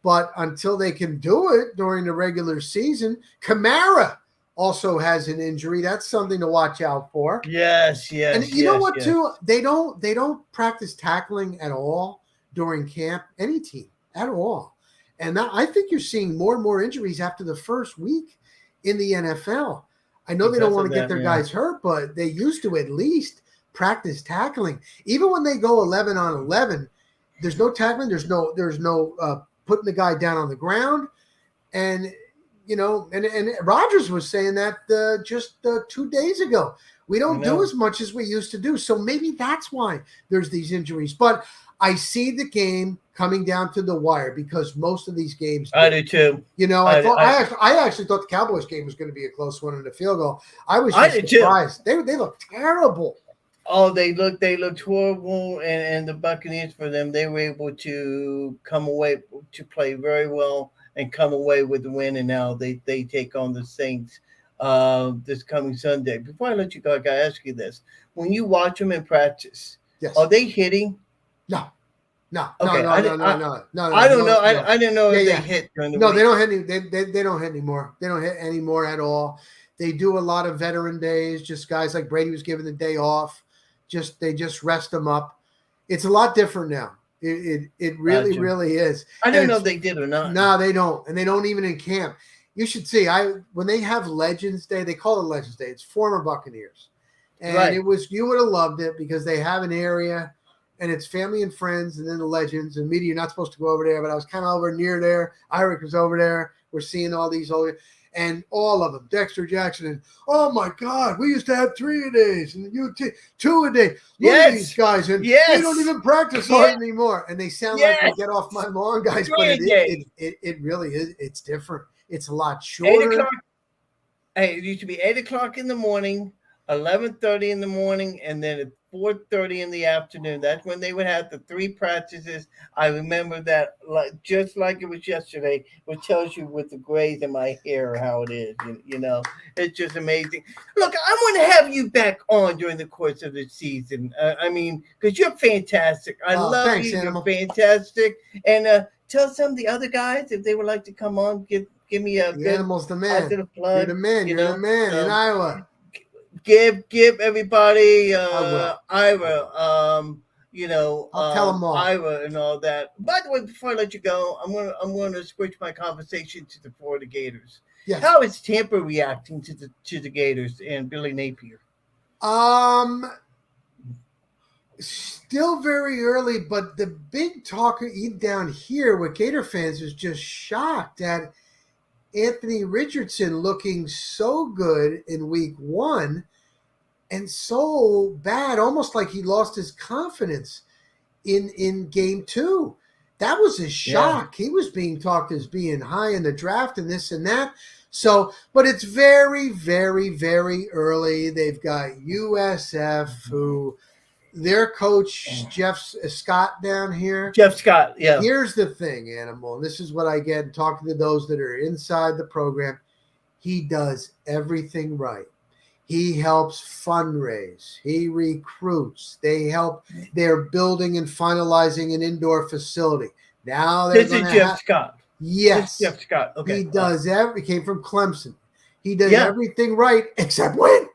[SPEAKER 3] but until they can do it during the regular season, Kamara also has an injury. That's something to watch out for.
[SPEAKER 2] Yes.
[SPEAKER 3] And you know what, too? They don't practice tackling at all during camp, any team at all. And I think you're seeing more and more injuries after the first week in the NFL. I know they don't want to get their guys hurt, but they used to at least practice tackling. Even when they go 11 on 11, there's no tackling. There's no putting the guy down on the ground. And, and Rodgers was saying that just 2 days ago. We don't do as much as we used to do. So maybe that's why there's these injuries. But I see the game coming down to the wire because most of these games.
[SPEAKER 2] I do too.
[SPEAKER 3] I actually thought the Cowboys game was going to be a close one in the field goal. I was just surprised. They look terrible.
[SPEAKER 2] Oh, they looked horrible, and the Buccaneers, for them, they were able to come away to play very well and come away with the win. And now they take on the Saints this coming Sunday. Before I let you go, I gotta ask you this: when you watch them in practice, are they hitting?
[SPEAKER 3] No.
[SPEAKER 2] Okay.
[SPEAKER 3] No.
[SPEAKER 2] I don't know. I didn't know if they hit during the week.
[SPEAKER 3] They don't hit they don't hit anymore. They don't hit anymore at all. They do a lot of veteran days, just guys like Brady was given the day off. They just rest them up. It's a lot different now. It really, really is.
[SPEAKER 2] I don't know if they did or not.
[SPEAKER 3] No, they don't. And they don't even in camp. You should see, when they have Legends Day, they call it Legends Day. It's former Buccaneers. And it was, you would have loved it because they have an area and it's family and friends and then the Legends and media. You're not supposed to go over there, but I was kind of over near there. Irick was over there. We're seeing all these old, and all of them, Dexter Jackson, and oh my God, we used to have 3 a days and you 2 a day. Look at these guys, and they don't even practice hard anymore. And they sound like they get off my lawn, guys, but it really is. It's different. It's a lot shorter.
[SPEAKER 2] 8 o'clock. Hey, it used to be 8 o'clock in the morning, 11:30 in the morning, and then at 4:30 in the afternoon. That's when they would have the 3 practices. I remember that just like it was yesterday, which tells you with the grays in my hair how it is. It's just amazing. Look, I want to have you back on during the course of the season. Because you're fantastic. I love you. Animal. You're fantastic. And tell some of the other guys if they would like to come on, give me a
[SPEAKER 3] the animal's the man.
[SPEAKER 2] Plug,
[SPEAKER 3] you're the man. You're the man in Iowa.
[SPEAKER 2] give everybody
[SPEAKER 3] will.
[SPEAKER 2] Ira,
[SPEAKER 3] I'll tell them all.
[SPEAKER 2] Ira and all that. By the way, before I let you go, I'm gonna switch my conversation to the Florida Gators.
[SPEAKER 3] Yes.
[SPEAKER 2] How is Tampa reacting to the Gators and Billy Napier?
[SPEAKER 3] Still very early, but the big talk down here with Gator fans is just shocked at Anthony Richardson looking so good in week 1 and so bad, almost like he lost his confidence in game 2. That was a shock. Yeah. He was being talked as being high in the draft and this and that. So, but it's very, very, very early. They've got USF, who their coach, Jeff Scott down here.
[SPEAKER 2] Jeff Scott, yeah.
[SPEAKER 3] Here's the thing, Animal, and this is what I get talking to those that are inside the program. He does everything right. He helps fundraise. He recruits. They're building and finalizing an indoor facility. Now
[SPEAKER 2] this is Jeff Scott.
[SPEAKER 3] Yes.
[SPEAKER 2] Jeff Scott. Okay.
[SPEAKER 3] He does he came from Clemson. He does everything right except win.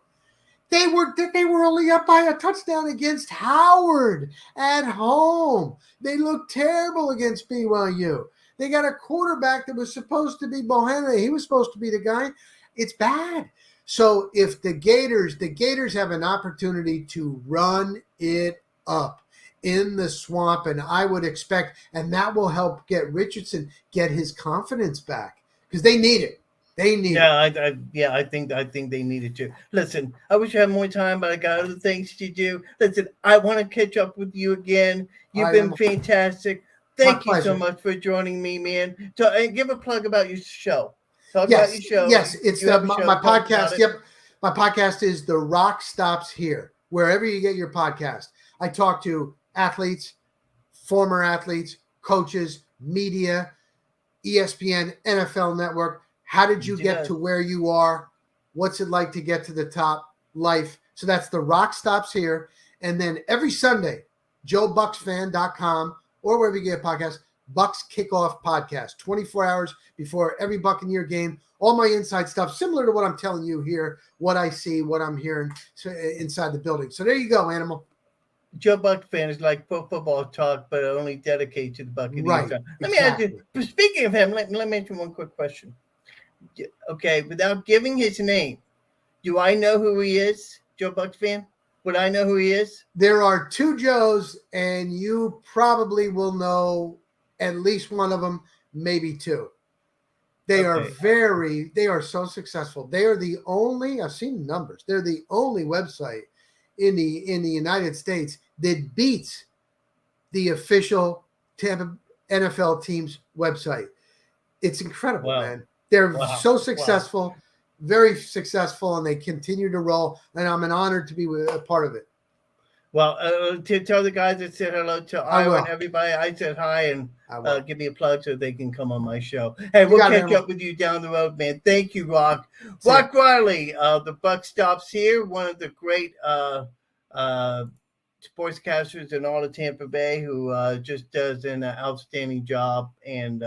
[SPEAKER 3] They were only up by a touchdown against Howard at home. They looked terrible against BYU. They got a quarterback that was supposed to be Bohanna. He was supposed to be the guy. It's bad. So if the Gators have an opportunity to run it up in the swamp, and I would expect, and that will help get Richardson get his confidence back because they need it. They need it.
[SPEAKER 2] I think they need it too. Listen, I wish I had more time, but I got other things to do. Listen, I want to catch up with you again. You've been fantastic. Thank you so much for joining me, man. So, and give a plug about your show. Talk about your show.
[SPEAKER 3] Yes, it's my podcast. Yep. My podcast is The Rock Stops Here, wherever you get your podcast. I talk to athletes, former athletes, coaches, media, ESPN, NFL Network. How did you get to where you are? What's it like to get to the top? Life. So that's The Rock Stops Here. And then every Sunday, JoeBucksFan.com or wherever you get a podcast, Bucs Kickoff Podcast, 24 hours before every Buccaneer game. All my inside stuff, similar to what I'm telling you here, what I see, what I'm hearing inside the building. So there you go, Animal.
[SPEAKER 2] Joe Buck fan is like football talk, but only dedicated to the Buccaneers.
[SPEAKER 3] Right.
[SPEAKER 2] Let me ask you, speaking of him, let me mention one quick question. Okay, without giving his name, do I know who he is, Joe Bucks fan? Would I know who he is?
[SPEAKER 3] There are 2 Joes, and you probably will know at least one of them, maybe 2. They are so successful. They are the only, I've seen numbers, they're the only website in the United States that beats the official Tampa NFL team's website. It's incredible, man. They're so successful, very successful, and they continue to roll. And I'm an honor to be a part of it.
[SPEAKER 2] Well, to tell the guys that said hello to Ira and everybody, I said hi and give me a plug so they can come on my show. Hey, we'll catch up with you down the road, man. Thank you, Rock. Rock Riley, the Buck Stops Here, one of the great sportscasters in all of Tampa Bay who just does an outstanding job and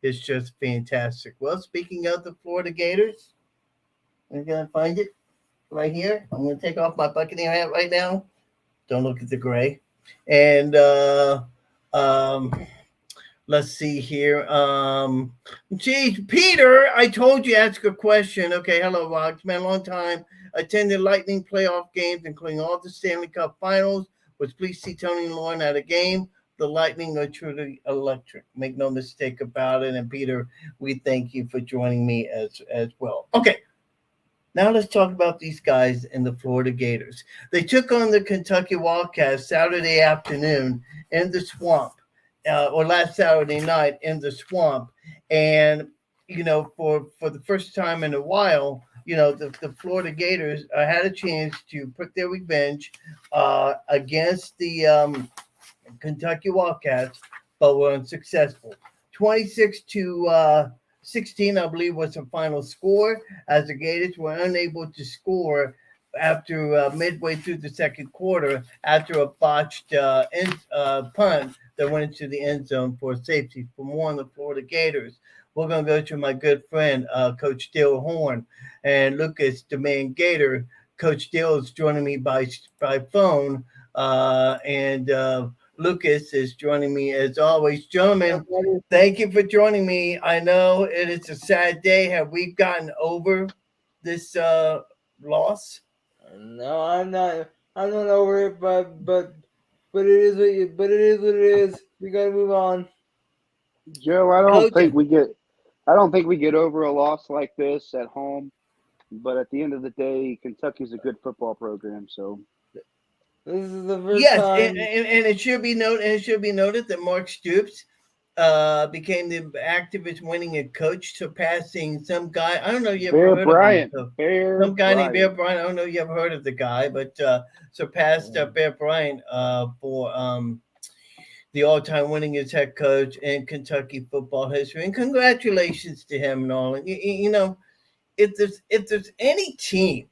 [SPEAKER 2] it's just fantastic. Well, speaking of the Florida Gators, I'm going to find it right here. I'm going to take off my Buccaneer hat right now. Don't look at the gray. And let's see here. Geez, Peter, I told you ask a question. Okay, hello, Rock. It's been a long time. Attended Lightning playoff games, including all the Stanley Cup finals. Was pleased to see Tony and Lauren at a game. The Lightning are truly electric. Make no mistake about it. And Peter, we thank you for joining me as well. Okay, now let's talk about these guys in the Florida Gators. They took on the Kentucky Wildcats Saturday afternoon in the swamp, or last Saturday night in the swamp. And, you know, for the first time in a while, you know, the Florida Gators had a chance to put their revenge against the Kentucky Wildcats, but were unsuccessful. 26-16, I believe, was the final score, as the Gators were unable to score after midway through the second quarter after a botched punt that went into the end zone for safety. For more on the Florida Gators, we're going to go to my good friend, Coach Dale Horn, and Lucas, the man Gator, Coach Dale is joining me by phone, and Lucas is joining me as always. Gentlemen, thank you for joining me. I know it is a sad day. Have we gotten over this loss?
[SPEAKER 4] No, I'm not over it, but it is but it is what it is. We gotta move on.
[SPEAKER 5] Joe,
[SPEAKER 2] Coach,
[SPEAKER 5] I don't think we get over a loss like this at home. But at the end of the day, Kentucky's a good football program. So
[SPEAKER 4] This is the first
[SPEAKER 2] yes,
[SPEAKER 4] time.
[SPEAKER 2] and it should be noted. And it should be noted that Mark Stoops became the activist winning a coach, surpassing some guy. I don't know if you ever
[SPEAKER 5] Bear
[SPEAKER 2] heard
[SPEAKER 5] Bryant,
[SPEAKER 2] of him.
[SPEAKER 5] Bear
[SPEAKER 2] Some guy named
[SPEAKER 5] Bryant.
[SPEAKER 2] Bear Bryant. I don't know if you ever heard of the guy, but surpassed Bear Bryant for the all-time winningest head coach in Kentucky football history. And congratulations to him and all. And you know, if there's any team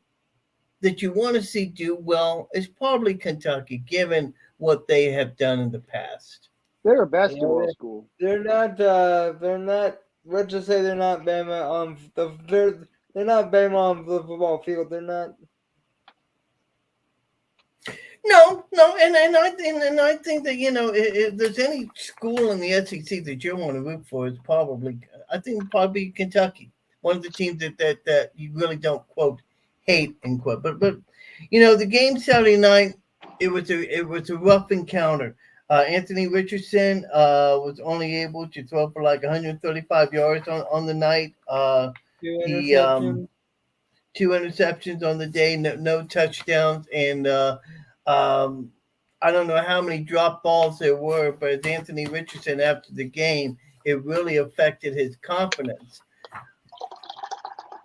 [SPEAKER 2] that you want to see do well, it's probably Kentucky, given what they have done in the past.
[SPEAKER 5] They're a basketball school.
[SPEAKER 4] They're not. Let's just say they're not Bama on the. They're not Bama on the football field. They're not.
[SPEAKER 2] No, and I think that if there's any school in the SEC that you want to root for, it's probably probably Kentucky, one of the teams that you really don't quote hate end quote. But the game Saturday night, it was a rough encounter. Anthony Richardson was only able to throw for like 135 yards on the night. He 2 interceptions on the day, no touchdowns, and I don't know how many drop balls there were, but as Anthony Richardson after the game, it really affected his confidence.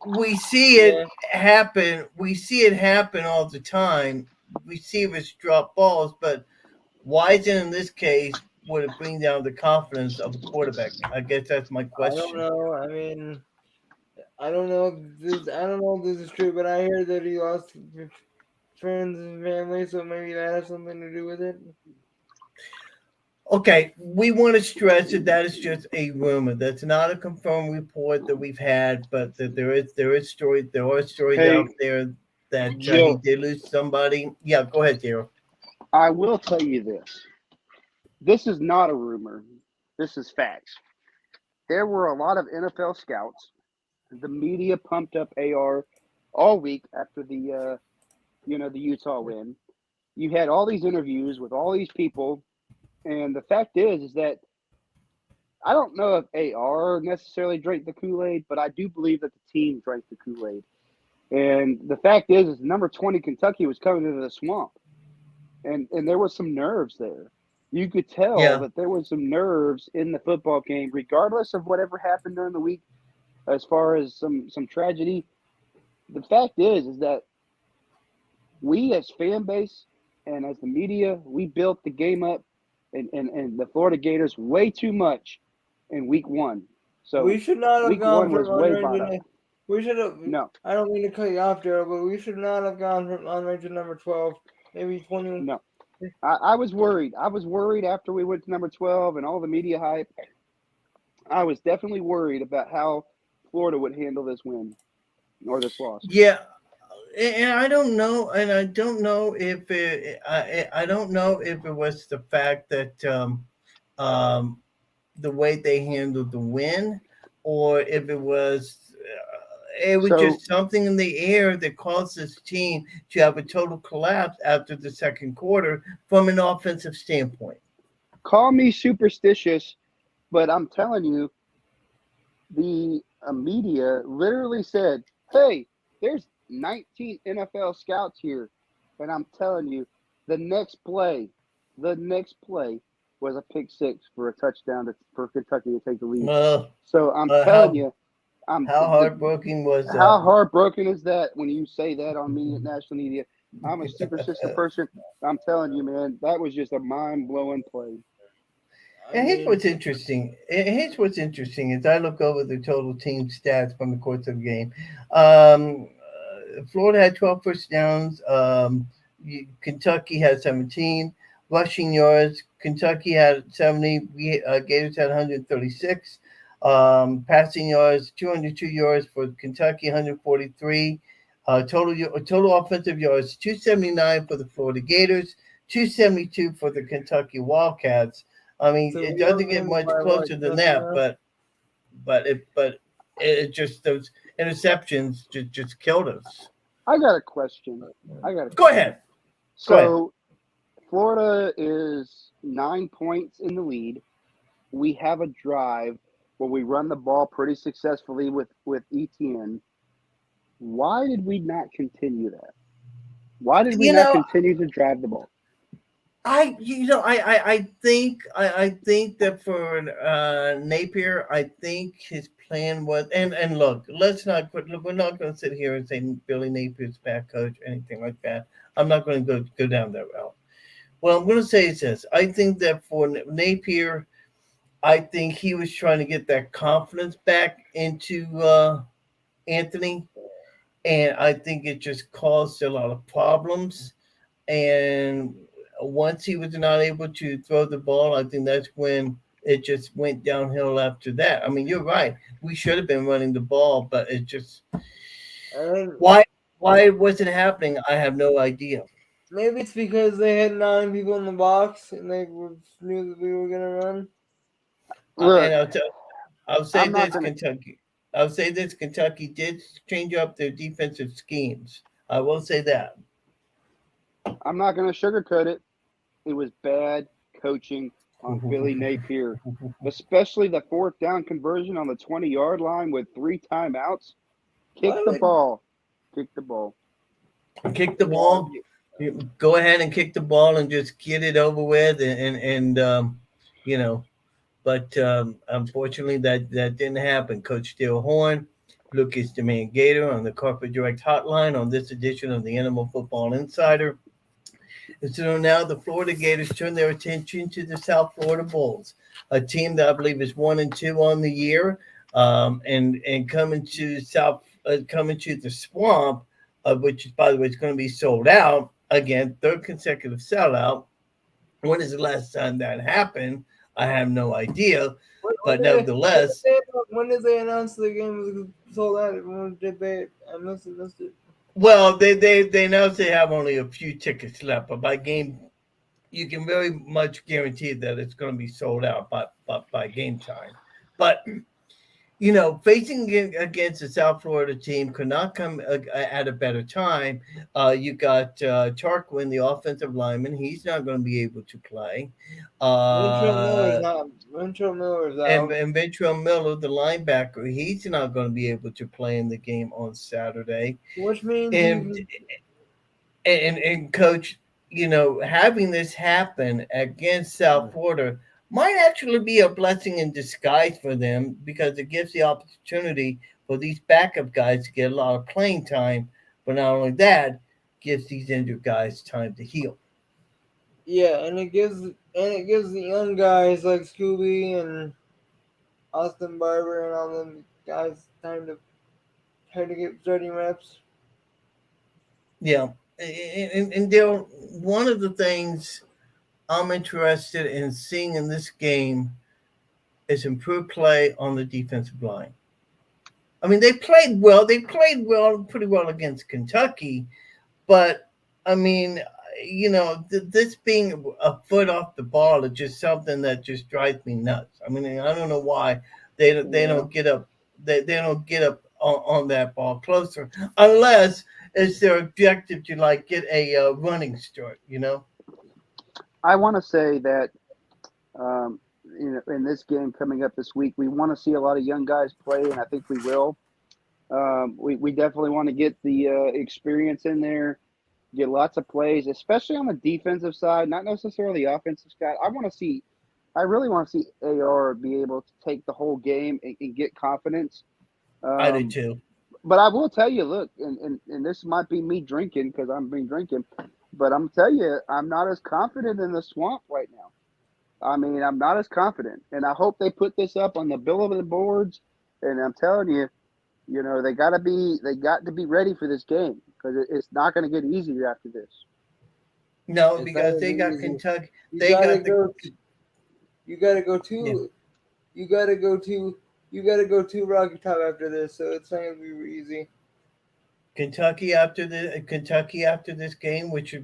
[SPEAKER 2] We see it happen. We see it happen all the time. Receivers drop balls, but why isn't in this case would it bring down the confidence of a quarterback? I guess that's my question.
[SPEAKER 4] I don't know. I mean, I don't know if this is true, but I heard that he lost friends and family, so maybe that has something to do with it.
[SPEAKER 2] Okay, we want to stress that is just a rumor. That's not a confirmed report that we've had, but that there are stories out there that he did lose somebody. Yeah, go ahead, Daryl.
[SPEAKER 5] I will tell you this. This is not a rumor. This is facts. There were a lot of NFL scouts. The media pumped up AR all week after the Utah win. You had all these interviews with all these people, and the fact is that I don't know if AR necessarily drank the Kool-Aid, but I do believe that the team drank the Kool-Aid. And the fact is number 20 Kentucky was coming into the swamp, and there was some nerves there. You could tell that there was some nerves in the football game, regardless of whatever happened during the week, as far as some tragedy. The fact is that we as fan base and as the media, we built the game up and the Florida Gators way too much in week one. So
[SPEAKER 4] we should not have gone from
[SPEAKER 5] unranked.
[SPEAKER 4] We should have.
[SPEAKER 5] No,
[SPEAKER 4] I don't mean to cut you off, Daryl, but we should not have gone from unranked to number 12, maybe 20.
[SPEAKER 5] No, I was worried. I was worried after we went to number 12 and all the media hype. I was definitely worried about how Florida would handle this win or this loss.
[SPEAKER 2] Yeah. And I don't know if I don't know if it was the fact that the way they handled the win, or if it was just something in the air that caused this team to have a total collapse after the second quarter from an offensive standpoint.
[SPEAKER 5] Call me superstitious, but I'm telling you, the media literally said, "Hey, there's 19 NFL scouts here," and I'm telling you, the next play was a pick six for a touchdown for Kentucky to take the lead. So I'm telling you,
[SPEAKER 2] how heartbroken was that?
[SPEAKER 5] How heartbroken is that when you say that on national media? I'm a superstitious person. I'm telling you, man, that was just a mind-blowing play.
[SPEAKER 2] And here's what's interesting. As I look over the total team stats from the course of the game. Florida had 12 first downs. Kentucky had 17 rushing yards. Kentucky had 70. Gators had 136. Passing yards, 202 yards for Kentucky, 143. Total offensive yards 279 for the Florida Gators, 272 for the Kentucky Wildcats. I mean,
[SPEAKER 4] So
[SPEAKER 2] it
[SPEAKER 4] we
[SPEAKER 2] doesn't
[SPEAKER 4] don't
[SPEAKER 2] get
[SPEAKER 4] win
[SPEAKER 2] much
[SPEAKER 4] by what,
[SPEAKER 2] closer than
[SPEAKER 4] nothing
[SPEAKER 2] that,
[SPEAKER 4] else?
[SPEAKER 2] but it just those interceptions just killed us.
[SPEAKER 5] I got a question. I got a
[SPEAKER 2] Go
[SPEAKER 5] question.
[SPEAKER 2] ahead. Go ahead.
[SPEAKER 5] So Florida is 9 points in the lead. We have a drive where we run the ball pretty successfully with ETN. Why did we not continue that? Why did we
[SPEAKER 2] You
[SPEAKER 5] not
[SPEAKER 2] know,
[SPEAKER 5] continue to drive the ball?
[SPEAKER 2] I think that for Napier, I think his plan was and look, we're not going to sit here and say Billy Napier's a bad coach or anything like that. I'm not going to go down that route. What I'm going to say is this: I think that for Napier, I think he was trying to get that confidence back into Anthony, and I think it just caused a lot of problems. And once he was not able to throw the ball, I think that's when it just went downhill after that. I mean, you're right. We should have been running the ball, but it just
[SPEAKER 4] And
[SPEAKER 2] why why it wasn't happening, I have no idea.
[SPEAKER 4] maybe it's because they had 9 people in the box and they knew that we were gonna run.
[SPEAKER 2] And
[SPEAKER 5] Look,
[SPEAKER 2] I'll say
[SPEAKER 5] I'm not
[SPEAKER 2] this,
[SPEAKER 5] gonna
[SPEAKER 2] Kentucky. I'll say this: Kentucky did change up their defensive schemes. I will say that.
[SPEAKER 5] I'm not gonna sugarcoat it. It was bad coaching on Billy Napier, especially the fourth down conversion on the 20-yard line with 3 timeouts. Kick
[SPEAKER 4] Why
[SPEAKER 5] the
[SPEAKER 4] would
[SPEAKER 5] ball. Kick the ball.
[SPEAKER 2] Kick the
[SPEAKER 4] yeah,
[SPEAKER 2] ball. Go ahead and kick the ball and just get it over with, and you know. But unfortunately, that didn't happen. Coach Steele Horn, Lucas the Man Gator on the Corporate Direct Hotline on this edition of the Animal Football Insider. And so now the Florida Gators turn their attention to the South Florida Bulls, a team that I believe is 1-2 on the year, and coming to the Swamp, which is, by the way, is going to be sold out again, third consecutive sellout. When is the last time that happened? I have no idea,
[SPEAKER 4] when
[SPEAKER 2] but
[SPEAKER 4] did they,
[SPEAKER 2] nevertheless,
[SPEAKER 4] when did they announce the game was sold out? When did they? I must have missed it.
[SPEAKER 2] well, they know they have only a few tickets left, but by game you can very much guarantee that it's going to be sold out by game time. But facing against the South Florida team could not come at a better time. You got Tarquin, the offensive lineman. He's not going to be able to play.
[SPEAKER 4] Ventrell Miller's
[SPEAKER 2] Uh,
[SPEAKER 4] not. Ventrell Miller's
[SPEAKER 2] and,
[SPEAKER 4] out.
[SPEAKER 2] and Ventrell Miller, the linebacker, he's not going to be able to play in the game on Saturday.
[SPEAKER 4] Which means
[SPEAKER 2] And coach, having this happen against South Florida might actually be a blessing in disguise for them because it gives the opportunity for these backup guys to get a lot of playing time. But not only that, gives these injured guys time to heal.
[SPEAKER 4] yeah, and it gives the young guys like Scooby and Austin Barber and all them guys time to try to get starting reps.
[SPEAKER 2] Yeah, and Daryl, one of the things I'm interested in seeing in this game is improved play on the defensive line. I mean, they played well. They played well, pretty well against Kentucky, but I mean, this being a foot off the ball is just something that just drives me nuts. I mean, I don't know why they
[SPEAKER 4] Yeah.
[SPEAKER 2] don't get up. They don't get up on that ball closer unless it's their objective to like get a running start.
[SPEAKER 5] I want to say that um, in this game coming up this week, we want to see a lot of young guys play, and I think we will. We definitely want to get the experience in there, get lots of plays, especially on the defensive side, not necessarily the offensive side. I really want to see AR be able to take the whole game and get confidence.
[SPEAKER 2] I do
[SPEAKER 5] Um,
[SPEAKER 2] too.
[SPEAKER 5] but I will tell you, look, and this might be me drinking because I'm been drinking, but I'm telling you, I'm not as confident in the Swamp right now. I mean, I'm not as confident, and I hope they put this up on the bill of the boards. And I'm telling you, they got to be ready for this game because it's not going to get easier after this.
[SPEAKER 2] No,
[SPEAKER 4] It's not
[SPEAKER 2] because
[SPEAKER 4] gonna
[SPEAKER 2] they
[SPEAKER 4] be
[SPEAKER 2] got
[SPEAKER 4] easy.
[SPEAKER 2] Kentucky.
[SPEAKER 4] You
[SPEAKER 2] They
[SPEAKER 4] gotta
[SPEAKER 2] got the
[SPEAKER 4] go. You gotta go
[SPEAKER 2] yeah.
[SPEAKER 4] to. You gotta go to. You gotta go to Rocky Top after this, so it's not gonna be easy.
[SPEAKER 2] Kentucky after this game, which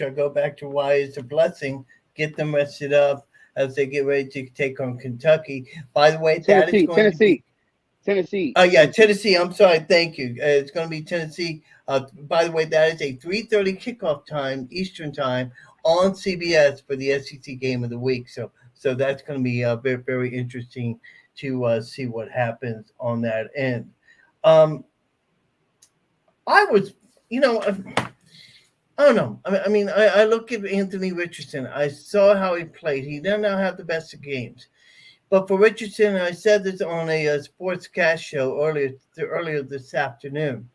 [SPEAKER 2] I go back to why it's a blessing. Get them rested up as they get ready to take on Kentucky. By the way, that is
[SPEAKER 5] Tennessee,
[SPEAKER 2] going to be.
[SPEAKER 5] Tennessee, Tennessee,
[SPEAKER 2] Oh yeah,
[SPEAKER 5] Tennessee.
[SPEAKER 2] Tennessee. I'm sorry. Thank you. It's going to be Tennessee. By the way, that is a 3:30 kickoff time Eastern time on CBS for the SEC game of the week. So that's going to be very very interesting to see what happens on that end. Um, I was, you know, I don't know. I look at Anthony Richardson. I saw how he played. He did not have the best of games. But for Richardson, I said this on a sportscast show earlier this afternoon.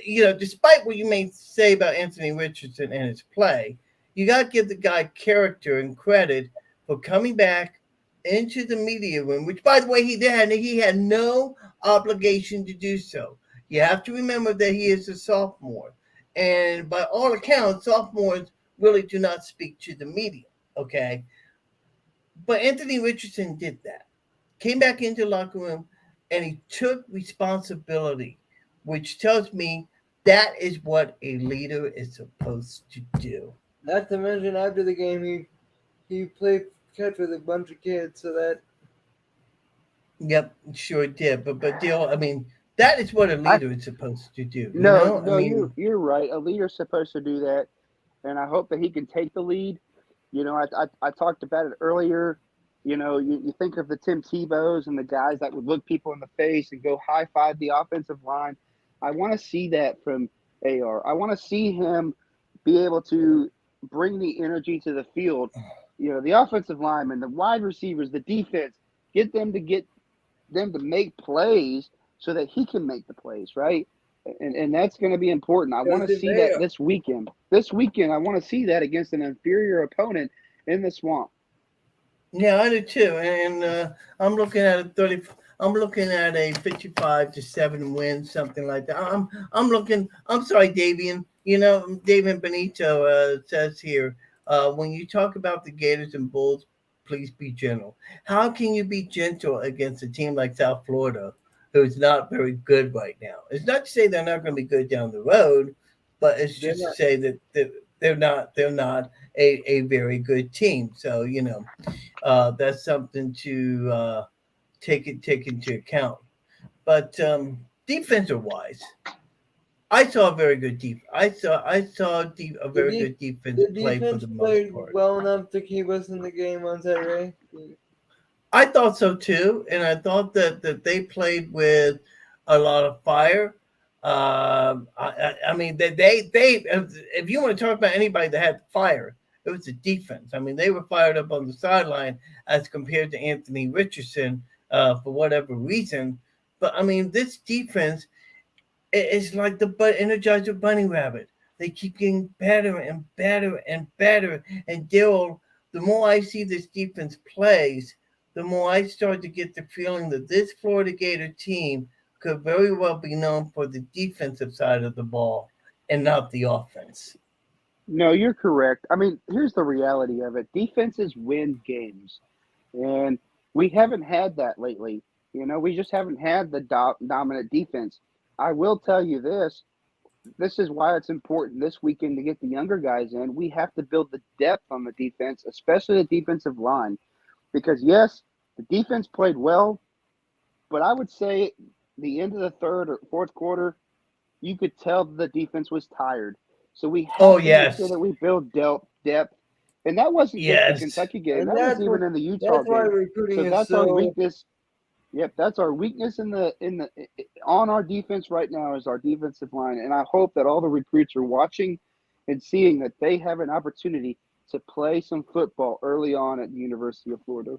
[SPEAKER 2] Despite what you may say about Anthony Richardson and his play, you got to give the guy character and credit for coming back into the media room, which, by the way, he had no obligation to do so. You have to remember that he is a sophomore, and by all accounts, sophomores really do not speak to the media. Okay, but Anthony Richardson did that. Came back into the locker room and he took responsibility, which tells me that is what a leader is supposed to do.
[SPEAKER 4] Not to mention, after the game, he played catch with a bunch of kids, so that.
[SPEAKER 2] Yep, sure did. But Dale, that is what a
[SPEAKER 5] I
[SPEAKER 2] leader is supposed to do.
[SPEAKER 5] no, you're right. A leader's supposed to do that, and I hope that he can take the lead. I talked about it earlier. You think of the Tim Tebow's and the guys that would look people in the face and go high five the offensive line. I want to see that from AR. I want to see him be able to bring the energy to the field. The offensive linemen, the wide receivers, the defense, get them to make plays so that he can make the plays, right? And that's going to be important. I want to see that this weekend. This weekend, I want to see that against an inferior opponent in the swamp.
[SPEAKER 2] Yeah, I do too. And I'm looking at a 30. I'm looking at a 55-7 win, something like that. I'm looking. I'm sorry, Davian. Davian Benito says here when you talk about the Gators and Bulls, please be gentle. How can you be gentle against a team like South Florida, who's not very good right now? It's not to say they're not going to be good down the road, but it's just to say that they're not a very good team. So that's something to take into account. But defensive wise, I saw a very good a very good defense
[SPEAKER 4] The
[SPEAKER 2] play for
[SPEAKER 4] defense
[SPEAKER 2] the most
[SPEAKER 4] played
[SPEAKER 2] part.
[SPEAKER 4] well enough to keep us in the game on Saturday.
[SPEAKER 2] I thought so too, and I thought that they played with a lot of fire. They if you want to talk about anybody that had fire, it was the defense. They were fired up on the sideline as compared to Anthony Richardson for whatever reason. But this defense is like the Energizer Bunny Rabbit. They keep getting better and better and better. And Daryl, the more I see this defense plays, the more I start to get the feeling that this Florida Gator team could very well be known for the defensive side of the ball and not the offense.
[SPEAKER 5] No, you're correct. Here's the reality of it. Defenses win games, and we haven't had that lately. We just haven't had the dominant defense. I will tell you this. This is why it's important this weekend to get the younger guys in. We have to build the depth on the defense, especially the defensive line. Because, yes, the defense played well, but I would say the end of the third or fourth quarter, you could tell the defense was tired. So we have to make sure that we build depth. And that wasn't just the
[SPEAKER 2] Yes.
[SPEAKER 5] Kentucky game.
[SPEAKER 4] And
[SPEAKER 5] That was even in the Utah
[SPEAKER 4] that's why
[SPEAKER 5] game.
[SPEAKER 4] recruiting
[SPEAKER 5] So
[SPEAKER 4] is
[SPEAKER 5] that's
[SPEAKER 4] so.
[SPEAKER 5] our weakness. Yep, that's our weakness on our defense right now is our defensive line. And I hope that all the recruits are watching and seeing that they have an opportunity to play some football early on at the University of Florida.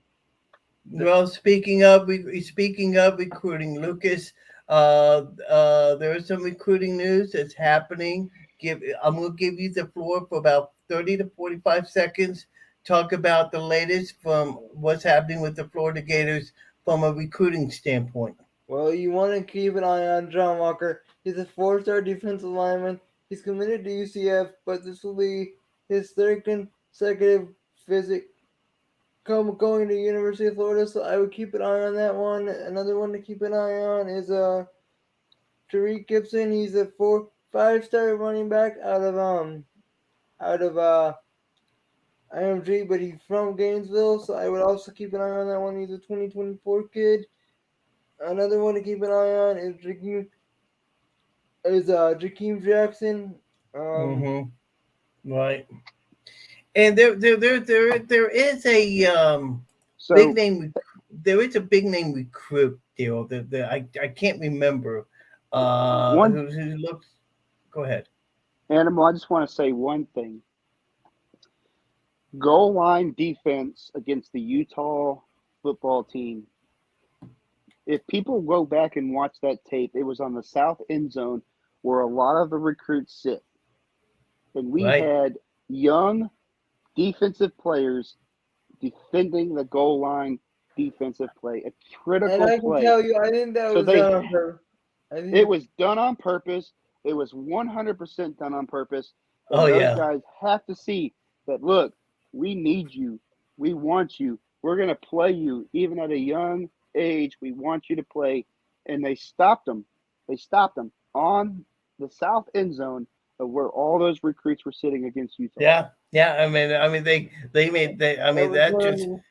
[SPEAKER 2] Well, speaking of recruiting, Lucas, there is some recruiting news that's happening. I'm going to give you the floor for about 30 to 45 seconds. Talk about the latest from what's happening with the Florida Gators from a recruiting standpoint.
[SPEAKER 4] Well, you want to keep an eye on John Walker. He's a 4-star defensive lineman. He's committed to UCF, but this will be his third consecutive visit going to University of Florida, so I would keep an eye on that one. Another one to keep an eye on is Tariq Gibson. He's a 5-star running back out of IMG, but he's from Gainesville, so I would also keep an eye on that one. He's a 2024 kid. Another one to keep an eye on is Jakeem Jackson.
[SPEAKER 2] Right. And there is a
[SPEAKER 5] So
[SPEAKER 2] big name. There is a big name recruit deal. I can't remember.
[SPEAKER 5] one
[SPEAKER 2] Who looks? Go ahead.
[SPEAKER 5] Animal, I just want to say one thing. Goal line defense against the Utah football team. If people go back and watch that tape, it was on the south end zone where a lot of the recruits sit. And we
[SPEAKER 2] Right.
[SPEAKER 5] had young defensive players defending the goal line defensive play, a critical
[SPEAKER 4] And I can
[SPEAKER 5] play.
[SPEAKER 4] tell you, I think that
[SPEAKER 5] So
[SPEAKER 4] was
[SPEAKER 5] they-
[SPEAKER 4] done on purpose.
[SPEAKER 5] It was done on purpose. It was 100% done on purpose. And
[SPEAKER 2] Oh,
[SPEAKER 5] those
[SPEAKER 2] yeah.
[SPEAKER 5] guys have to see that, look, we need you. We want you. We're going to play you. Even at a young age, we want you to play. And they stopped them. They stopped them on the south end zone of where all those recruits were sitting against Utah.
[SPEAKER 2] Yeah. I mean, they made. I mean,
[SPEAKER 4] was
[SPEAKER 2] that
[SPEAKER 4] one of
[SPEAKER 2] just
[SPEAKER 4] the-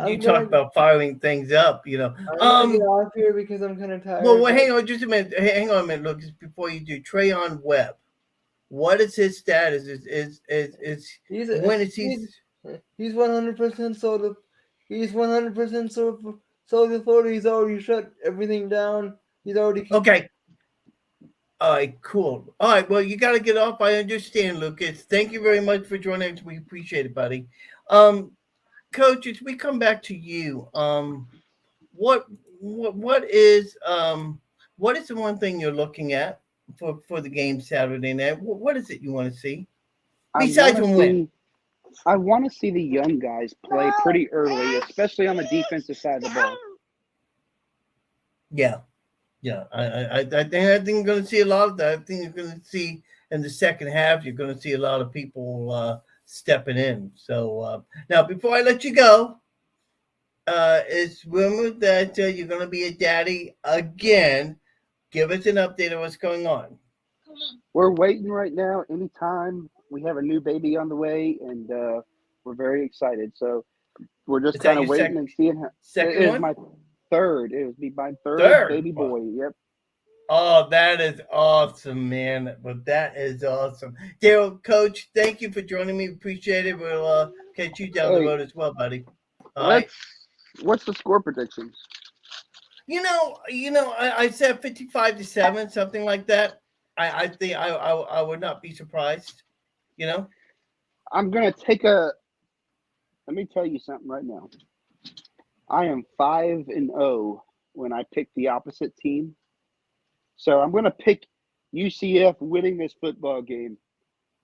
[SPEAKER 2] you talk about firing things up. You know.
[SPEAKER 4] I'm gonna get off here because I'm kind of tired.
[SPEAKER 2] Well, hang on just a minute. Hang on a minute, Lucas. Before you do, Trayon Webb. What is his status? When is he?
[SPEAKER 4] He's 100% sold. He's 100% sold. Sold the Florida. He's already shut everything down. He's already
[SPEAKER 2] Okay. All right, cool. All right, well, you got to get off. I understand, Lucas. Thank you very much for joining us. We appreciate it, buddy. Coach, as we come back to you, what is the one thing you're looking at for the game Saturday night? What is it you want to see besides from win?
[SPEAKER 5] I want to see the young guys play pretty early, especially on the defensive side of the ball.
[SPEAKER 2] Yeah. I think you're going to see a lot of that. I think you're going to see in the second half, you're going to see a lot of people stepping in. So now, before I let you go, it's rumored that you're going to be a daddy again. Give us an update on what's going on.
[SPEAKER 5] We're waiting right now. Anytime we have a new baby on the way, and we're very excited. So we're just kind of waiting and seeing. It is my third. It would be my third baby boy. Yep.
[SPEAKER 2] Oh, that is awesome, man. But that is awesome. Daryl, Coach, thank you for joining me. Appreciate it. We'll catch you down the road as well, buddy. All right.
[SPEAKER 5] What's the score predictions?
[SPEAKER 2] I said 55-7, something like that. I think I would not be surprised.
[SPEAKER 5] I'm gonna take a. Let me tell you something right now. I am 5-0 when I pick the opposite team. So I'm going to pick UCF winning this football game,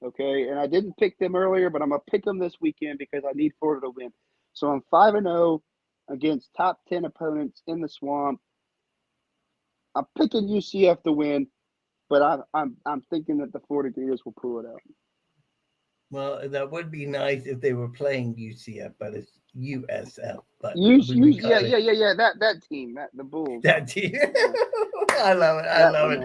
[SPEAKER 5] okay? And I didn't pick them earlier, but I'm going to pick them this weekend because I need Florida to win. So I'm 5-0 against top 10 opponents in the swamp. I'm picking UCF to win, but I'm thinking that the Florida Gators will pull it out.
[SPEAKER 2] Well, that would be nice if they were playing UCF, but it's USF. But
[SPEAKER 5] Yeah. That team, the Bulls.
[SPEAKER 2] That team. I love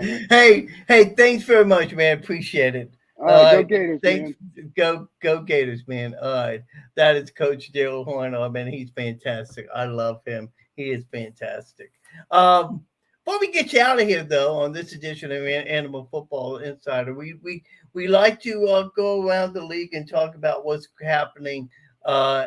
[SPEAKER 2] it. Hey, thanks very much, man. Appreciate it.
[SPEAKER 5] All right, go Gators,
[SPEAKER 2] thanks,
[SPEAKER 5] man.
[SPEAKER 2] Go Gators, man. All right. That is Coach Daryl Horn. Oh, man, he's fantastic. I love him. He is fantastic. Before we get you out of here, though, on this edition of Animal Football Insider, we like to go around the league and talk about what's happening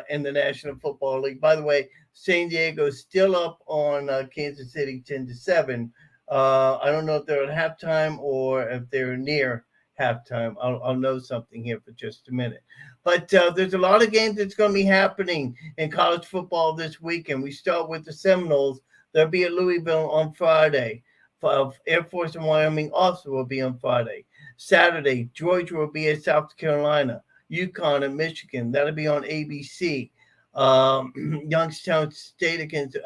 [SPEAKER 2] in the National Football League. By the way, San Diego's still up on Kansas City 10-7. I don't know if they're at halftime or if they're near halftime. I'll know something here for just a minute. But there's a lot of games that's going to be happening in college football this weekend. We start with the Seminoles. They'll be at Louisville on Friday. Air Force and Wyoming also will be on Friday. Saturday, Georgia will be at South Carolina. UConn and Michigan. That'll be on ABC. Youngstown State against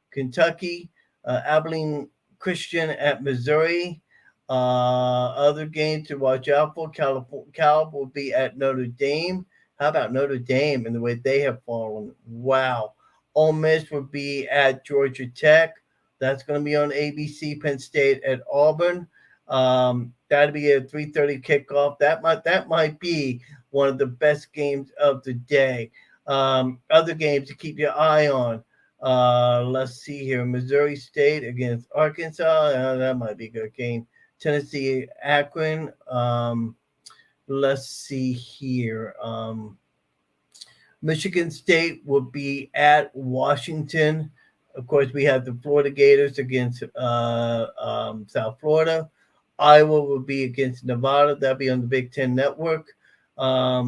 [SPEAKER 2] Kentucky. Abilene Christian at Missouri. Other games to watch out for. Cal will be at Notre Dame. How about Notre Dame and the way they have fallen? Wow. Ole Miss will be at Georgia Tech. That's going to be on ABC. Penn State at Auburn. That'll be a 3:30 kickoff. That might be one of the best games of the day. Other games to keep your eye on. Let's see here. Missouri State against Arkansas. That might be a good game. Tennessee, Akron. Let's see here. Michigan State will be at Washington. Of course, we have the Florida Gators against South Florida. Iowa will be against Nevada. That'll be on the Big Ten Network. By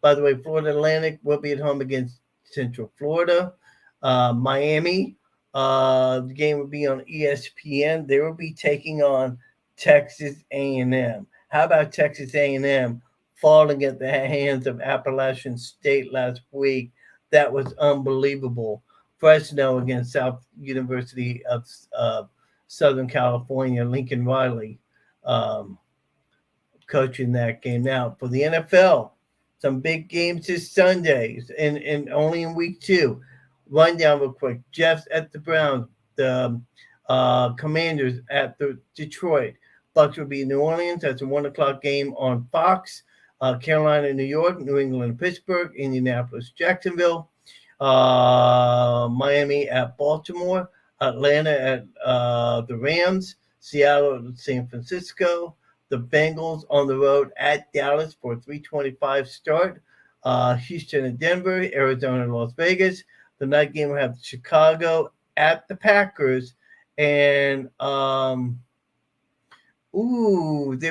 [SPEAKER 2] the way, Florida Atlantic will be at home against Central Florida. Miami, the game will be on ESPN. They will be taking on Texas A&M. How about Texas A&M falling at the hands of Appalachian State last week? That was unbelievable. Fresno against South University of Southern California, Lincoln Riley coaching that game. Now, for the NFL, some big games this Sunday, and only in week 2. Run down real quick. Jets at the Browns, the Commanders at the Detroit. Bucs will be in New Orleans. That's a 1:00 game on Fox. Carolina, New York, New England, Pittsburgh, Indianapolis, Jacksonville, Miami at Baltimore, Atlanta at the Rams, Seattle at San Francisco, the Bengals on the road at Dallas for a 3:25 start, Houston at Denver, Arizona and Las Vegas. The night game will have Chicago at the Packers, and there'll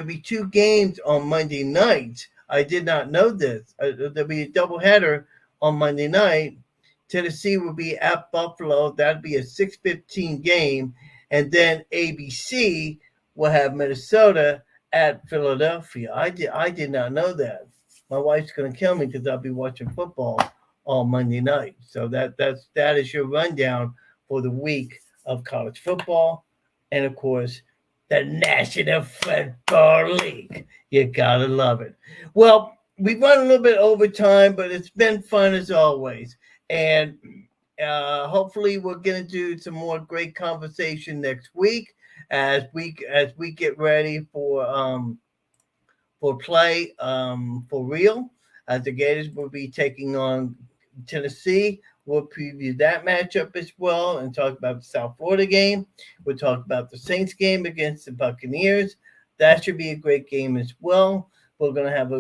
[SPEAKER 2] be 2 games on Monday night. I did not know this. There'll be a doubleheader on Monday night. Tennessee will be at Buffalo. That'll be a 6:15 game. And then ABC will have Minnesota at Philadelphia. I did not know that. My wife's going to kill me because I'll be watching football on Monday night. So that is your rundown for the week of college football. And, of course, the National Football League. You got to love it. Well, we've run a little bit over time, but it's been fun as always. And hopefully we're going to do some more great conversation next week as we get ready for play for real. As the Gators will be taking on Tennessee. We'll preview that matchup as well and talk about the South Florida game. We'll talk about the Saints game against the Buccaneers. That should be a great game as well. We're going to have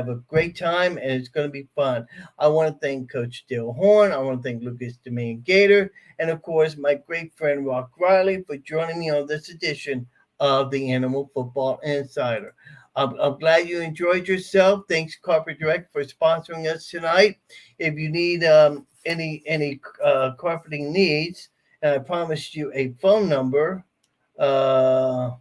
[SPEAKER 2] a great time, and it's going to be fun. I want to thank Coach Dale Horn. I want to thank Lucas Domain Gator, and, of course, my great friend Rock Riley for joining me on this edition of the Animal Football Insider. I'm glad you enjoyed yourself. Thanks, Carpet Direct, for sponsoring us tonight. If you need any carpeting needs, and I promised you a phone number. So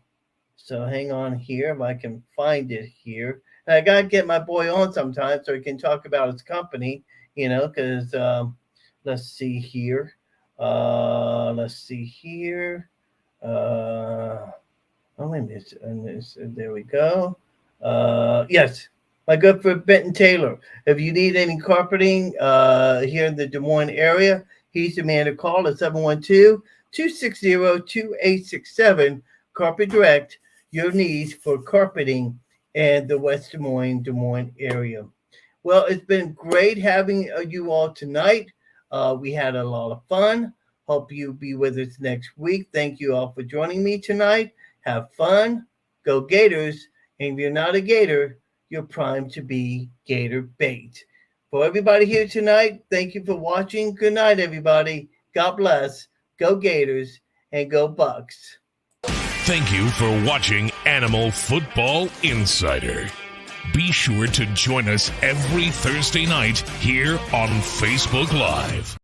[SPEAKER 2] hang on here if I can find it here. And I got to get my boy on sometime so he can talk about his company, because let's see here. There we go. Yes, my good friend Benton Taylor. If you need any carpeting here in the Des Moines area, he's the man to call at 712-260-2867. Carpet Direct, your needs for carpeting in the West Des Moines area. Well, it's been great having you all tonight. We had a lot of fun. Hope you'll be with us next week. Thank you all for joining me tonight. Have fun. Go Gators. And if you're not a Gator, you're primed to be Gator bait. For everybody here tonight, thank you for watching. Good night, everybody. God bless. Go Gators and go Bucs.
[SPEAKER 1] Thank you for watching Animal Football Insider. Be sure to join us every Thursday night here on Facebook Live.